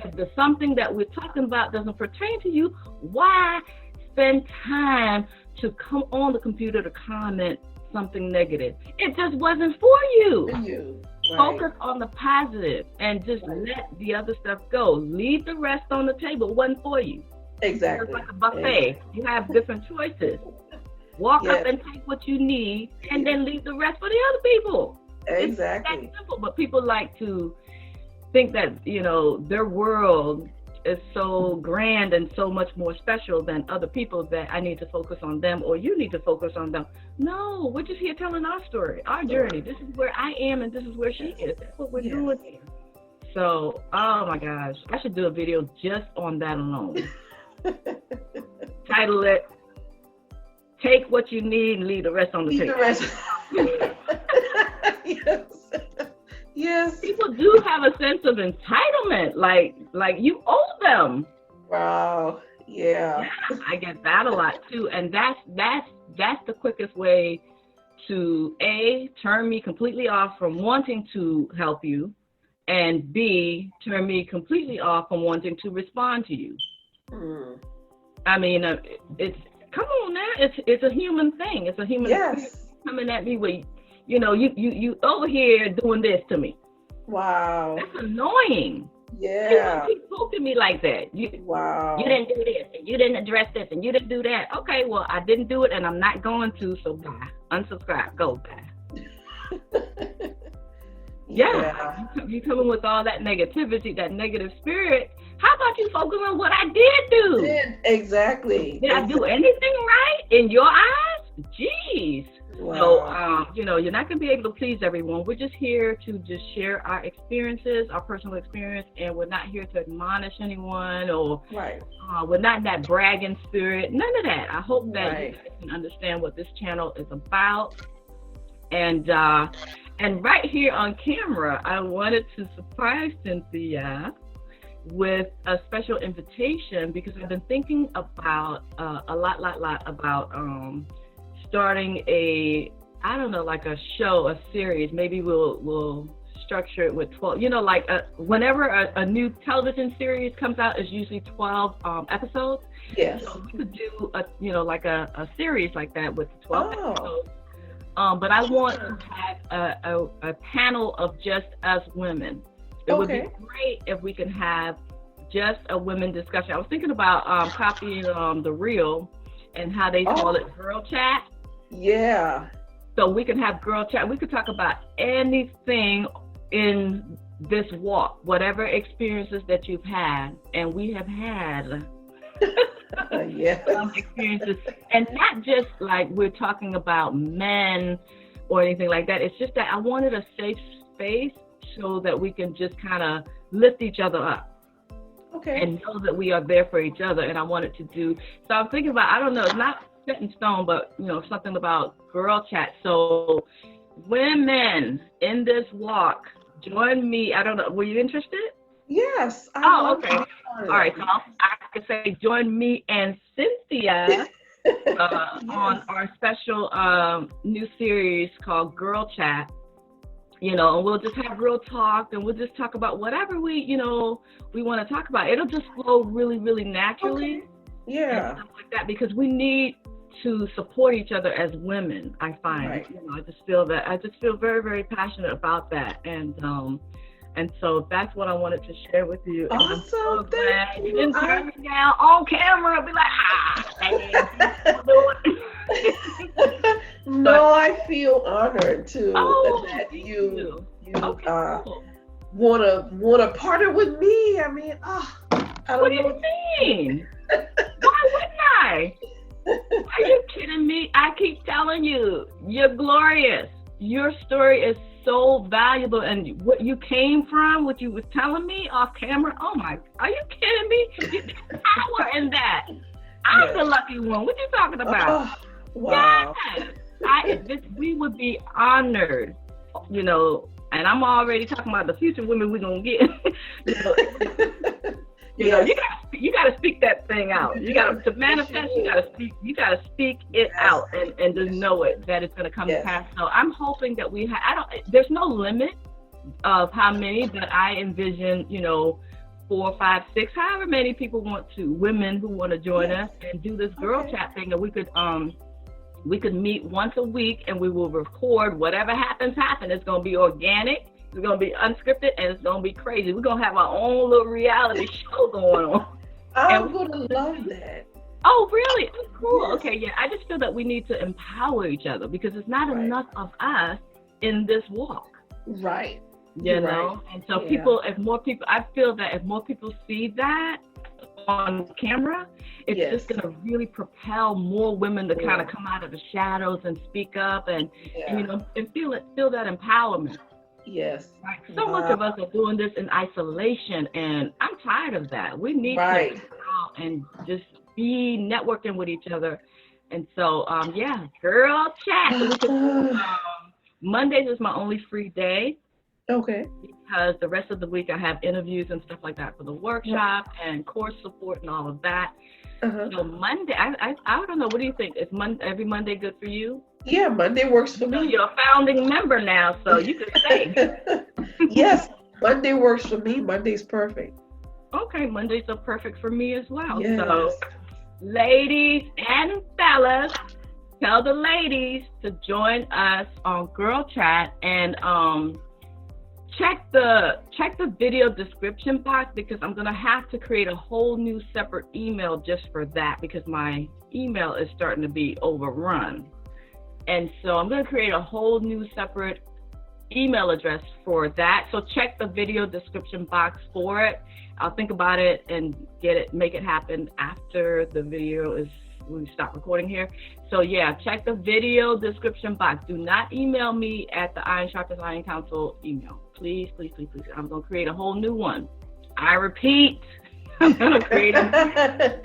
If the something that we're talking about doesn't pertain to you, why spend time to come on the computer to comment something negative? It just wasn't for you. For you. Right. Focus on the positive and just Right. let the other stuff go. Leave the rest on the table. It wasn't for you. Exactly. It's like a buffet. You have different choices. Walk Yes. up and take what you need, and then leave the rest for the other people. Exactly. It's that simple. But people like to think that their world is so grand and so much more special than other people that I need to focus on them, or you need to focus on them. No, we're just here telling our story, our journey. This is where I am, and this is where she is. That's what we're Yes. doing here. So, oh my gosh, I should do a video just on that alone. Title it, "Take What You Need and Leave the Rest on the Leave Table." the rest. Yes. Yes. People do have a sense of entitlement, like you owe them. Wow. Yeah. Yeah, I get that a lot too, and that's the quickest way to A, turn me completely off from wanting to help you, and B, turn me completely off from wanting to respond to you. Mm. I mean, it's come on now, it's a human thing. It's a human Yes. coming at me with, you over here doing this to me. Wow. That's annoying. Yeah. You keep poking me like that. Wow. You didn't do this, and you didn't address this, and you didn't do that. Okay, well, I didn't do it, and I'm not going to, so bye. Unsubscribe. Go bye. Yeah. You coming with all that negativity, that negative spirit. How about you focus on what I did do? Exactly. Did I do anything right in your eyes? Jeez. Wow. So, you're not going to be able to please everyone. We're just here to just share our experiences, our personal experience, and we're not here to admonish anyone, or Right. we're not in that bragging spirit. None of that. I hope that Right. you guys can understand what this channel is about. And right here on camera, I wanted to surprise Cynthia with a special invitation, because I've been thinking about a lot about starting like a show, a series. Maybe we'll structure it with 12. Like whenever a new television series comes out, it's usually 12 episodes. Yes. So we could do like a series like that with 12 episodes. But I want to have a panel of just us women. It would be great if we can have just a women discussion. I was thinking about copying the reel and how they call it girl chat. Yeah. So we can have girl chat. We could talk about anything in this walk, whatever experiences that you've had, and we have had some experiences, and not just like we're talking about men or anything like that. It's just that I wanted a safe space so that we can just kind of lift each other up. Okay. And know that we are there for each other. And I wanted to do, so I'm thinking about, I don't know, it's not set in stone, but something about girl chat. So women in this walk, join me. I don't know, were you interested? Yes. Okay. All right, so I could say join me and Cynthia on our special new series called Girl Chat. And we'll just have real talk, and we'll just talk about whatever we want to talk about. It'll just flow really, really naturally. Okay. Yeah. And stuff like that, because we need to support each other as women, I find. Right. I just feel very, very passionate about that. And so that's what I wanted to share with you. Awesome. And I'm so glad you didn't turn me down on camera and be like, No, I feel honored too that you wanna partner with me. I mean, I don't what know. do you mean? Why wouldn't I? Are you kidding me? I keep telling you, you're glorious. Your story is so valuable, and what you came from, what you was telling me off camera. Oh my! Are you kidding me? There's power in that. I'm the lucky one. What you talking about? Wow. Yes. We would be honored, and I'm already talking about the future women we're gonna get. You gotta speak that thing out. You gotta to manifest. You gotta speak it out and just know it that it's gonna come to pass. So I'm hoping that we have. There's no limit of how many, but I envision 4, 5, 6, however many people women who want to join us and do this girl chat thing, and we could meet once a week, and we will record whatever happens. It's going to be organic, it's going to be unscripted, and it's going to be crazy. We're going to have our own little reality show going on. I'm going to love that. Oh, really? Oh, cool. Yes. Okay, yeah. I just feel that we need to empower each other, because it's not enough of us in this walk. Right. And so I feel that if more people see that on camera, it's just going to really propel more women to kind of come out of the shadows and speak up and feel that empowerment. Yes. Right. So much of us are doing this in isolation, and I'm tired of that. We need to come out and just be networking with each other. And so, girl chat. Mondays is my only free day. Okay. Because the rest of the week I have interviews and stuff like that for the workshop and course support and all of that. So Monday, I don't know. What do you think? Is every Monday good for you? Yeah, Monday works for me. You're a founding member now, so you can say. Yes, Monday works for me. Monday's perfect. Okay, Mondays are perfect for me as well. Yes. So, ladies and fellas, tell the ladies to join us on Girl Chat, and check the video description box, because I'm gonna have to create a whole new separate email just for that, because my email is starting to be overrun. And so I'm gonna create a whole new separate email address for that. So check the video description box for it. I'll think about it and make it happen after the video we stop recording here. So check the video description box. Do not email me at the Iron Sharpens Iron Council email. Please, please, please, please. I'm going to create a whole new one. I repeat, I'm going to create a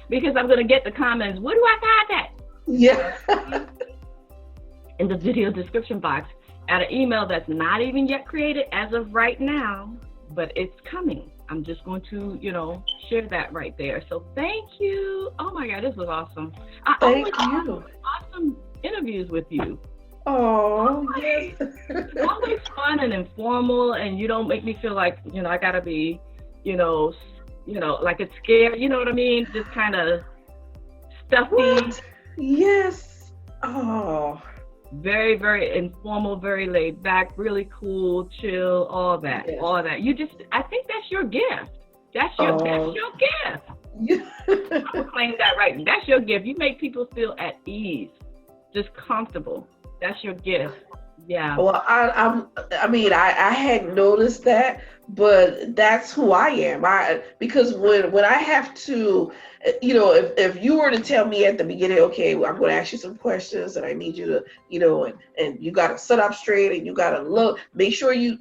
because I'm going to get the comments. Where do I find that? Yeah. In the video description box at an email that's not even yet created as of right now, but it's coming. I'm just going to, share that right there. So thank you. Oh my God, this was awesome. Thank you. Awesome interviews with you. Oh, Always. yes. It's always fun and informal, and you don't make me feel like, I gotta be, you know, like it's scared. You know what I mean? Just kind of stuffy. What? Yes. Oh, Very, very informal, very laid back, really cool, chill, yes. all that. I think that's your gift. That's Oh, your gift. yeah. I would claim that right. That's your gift. You make people feel at ease, just comfortable. That's your gift. Yeah. Well, I mean, I hadn't noticed that, but that's who I am. Because when I have to, if you were to tell me at the beginning, okay, well, I'm going to ask you some questions, and I need you to, and you got to sit up straight, and you got to make sure you,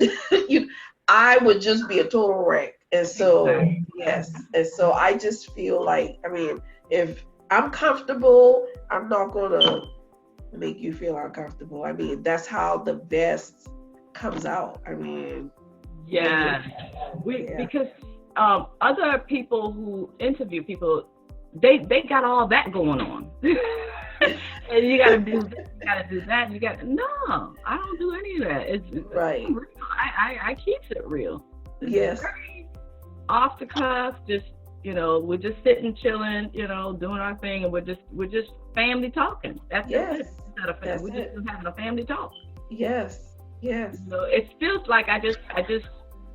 I would just be a total wreck. And so, Exactly. yes, and so I just feel like, I mean, if I'm comfortable, I'm not going to make you feel uncomfortable. I mean, that's how the best comes out. I mean, Yeah. yeah. Because other people who interview people, they got all that going on. And you gotta do this, you gotta do that, no, I don't do any of that. It's Right. real. I keep it real. It's Yes. very off the cuff, just we're just sitting, chilling, doing our thing, and we're just family talking. That's Yes. it. It's not a family. That's We're it. just having a family talk. Yes. Yes. It feels like I just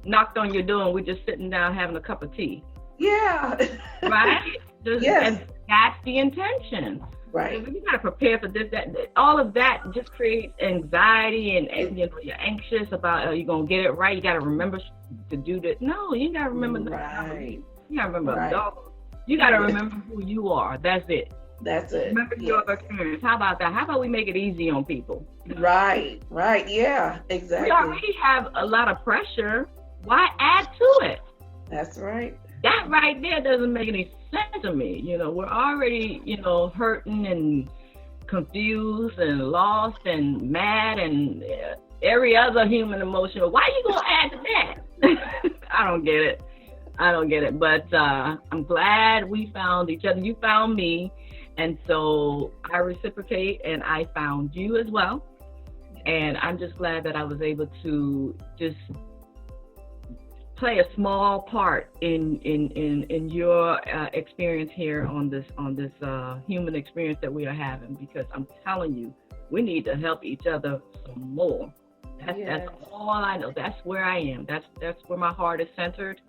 knocked on your door and we're just sitting down having a cup of tea, Yeah. right? Yes. And that's the intention. Right. You gotta prepare for this, that, all of that just creates anxiety, and you're anxious about, are you gonna get it right? You gotta remember to do that. No, you gotta remember. Right. You gotta remember. Right. You gotta remember who you are. That's it. That's it. Remember Yes. your experience. How about that? How about we make it easy on people? Right. Right. Yeah. Exactly. We already have a lot of pressure. Why add to it? That's right. That right there doesn't make any sense to me. We're already, hurting and confused and lost and mad and every other human emotion. Why you gonna add to that? I don't get it. But I'm glad we found each other. You found me, and so I reciprocate, and I found you as well. And I'm just glad that I was able to just play a small part in your experience here on this human experience that we are having, because I'm telling you, we need to help each other some more. That's all I know. That's where I am. That's where my heart is centered.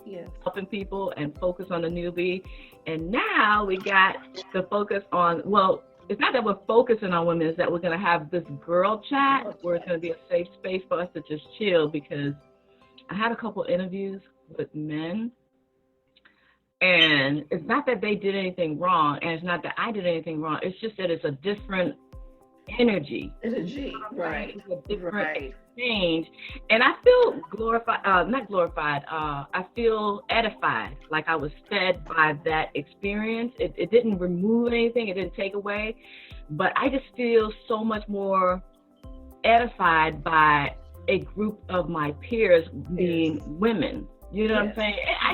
Yes. Helping people and focus on the newbie. And now we got to focus on, well, it's not that we're focusing on women, it's that we're going to have this girl chat where it's going to be a safe space for us to just chill, because I had a couple interviews with men, and it's not that they did anything wrong, and it's not that I did anything wrong. It's just that it's a different energy. Right. It's a different Right. exchange. And I feel not glorified, I feel edified, like I was fed by that experience. It didn't remove anything, it didn't take away, but I just feel so much more edified by a group of my peers being women. You know what I'm saying? I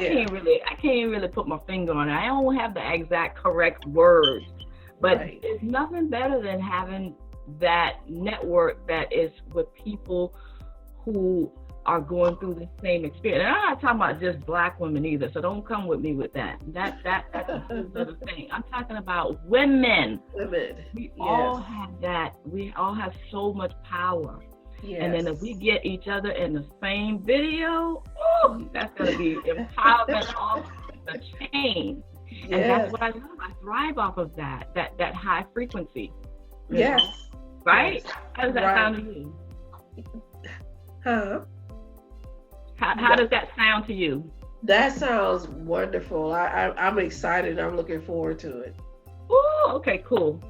can't really put my finger on it. I don't have the exact correct words, but there's nothing better than having that network that is with people who are going through the same experience. And I'm not talking about just Black women either, so don't come with me with that. That's a whole other thing. I'm talking about women. We all have that. We all have so much power. Yes. And then if we get each other in the same video, that's going to be empowerment off the chain. Yes. And that's what I love. I thrive off of that high frequency. Yes. Right? Yes. How does that sound to you? Huh? How does that sound to you? That sounds wonderful. I'm excited. I'm looking forward to it. Oh, okay, cool.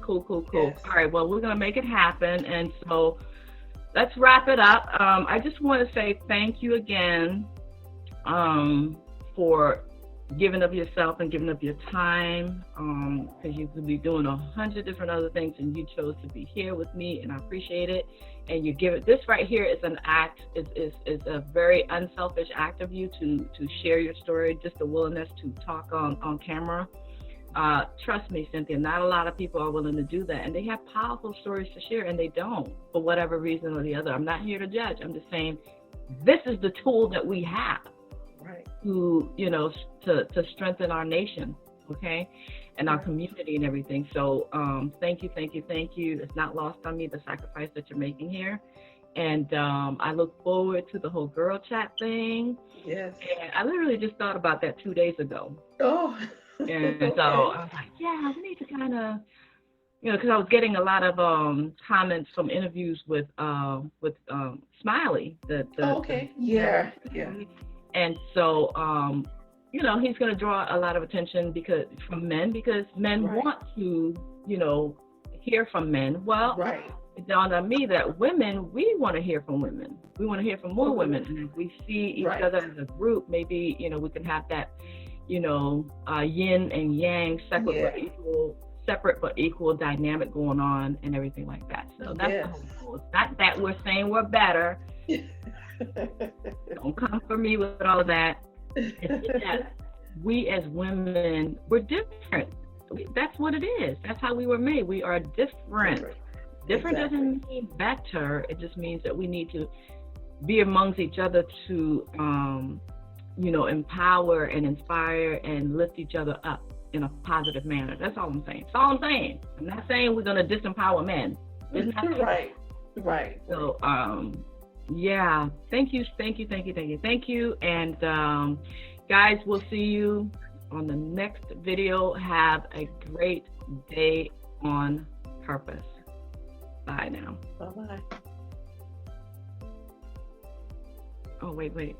Yes. All right, well, we're going to make it happen. And so let's wrap it up. I just want to say thank you again for giving up yourself and giving up your time, because you could be doing 100 different other things, and you chose to be here with me, and I appreciate it. And you give it. This right here is an act. Is a very unselfish act of you to share your story. Just the willingness to talk on camera. trust me, Cynthia, not a lot of people are willing to do that, and they have powerful stories to share, and they don't, for whatever reason or the other. I'm not here to judge. I'm just saying this is the tool that we have, right, to, you know, to strengthen our nation, okay, and our community and everything. So thank you. It's not lost on me, the sacrifice that you're making here. And I look forward to the whole girl chat thing. Yes. And I literally just thought about that 2 days ago. Oh. And so I was like, yeah, we need to kind of, you know, because I was getting a lot of comments from interviews with Smiley. Yeah. And so, you know, he's going to draw a lot of attention from men, because men want to, you know, hear from men. Well, it dawned on me that women, we want to hear from women. We want to hear from more women. And if we see each other as a group, maybe, you know, we can have that, you know, yin and yang, separate but equal dynamic going on and everything like that. So that's the whole goal. It's not that we're saying we're better. Don't come for me with all of that. It's that we as women, we're different. That's what it is. That's how we were made. We are different. Different doesn't mean better. It just means that we need to be amongst each other to, you know, empower and inspire and lift each other up in a positive manner. That's all I'm saying. That's all I'm saying. I'm not saying we're going to disempower men. Right. So, yeah. Thank you. And guys, we'll see you on the next video. have a great day on purpose. Bye now. Bye-bye. Oh, wait.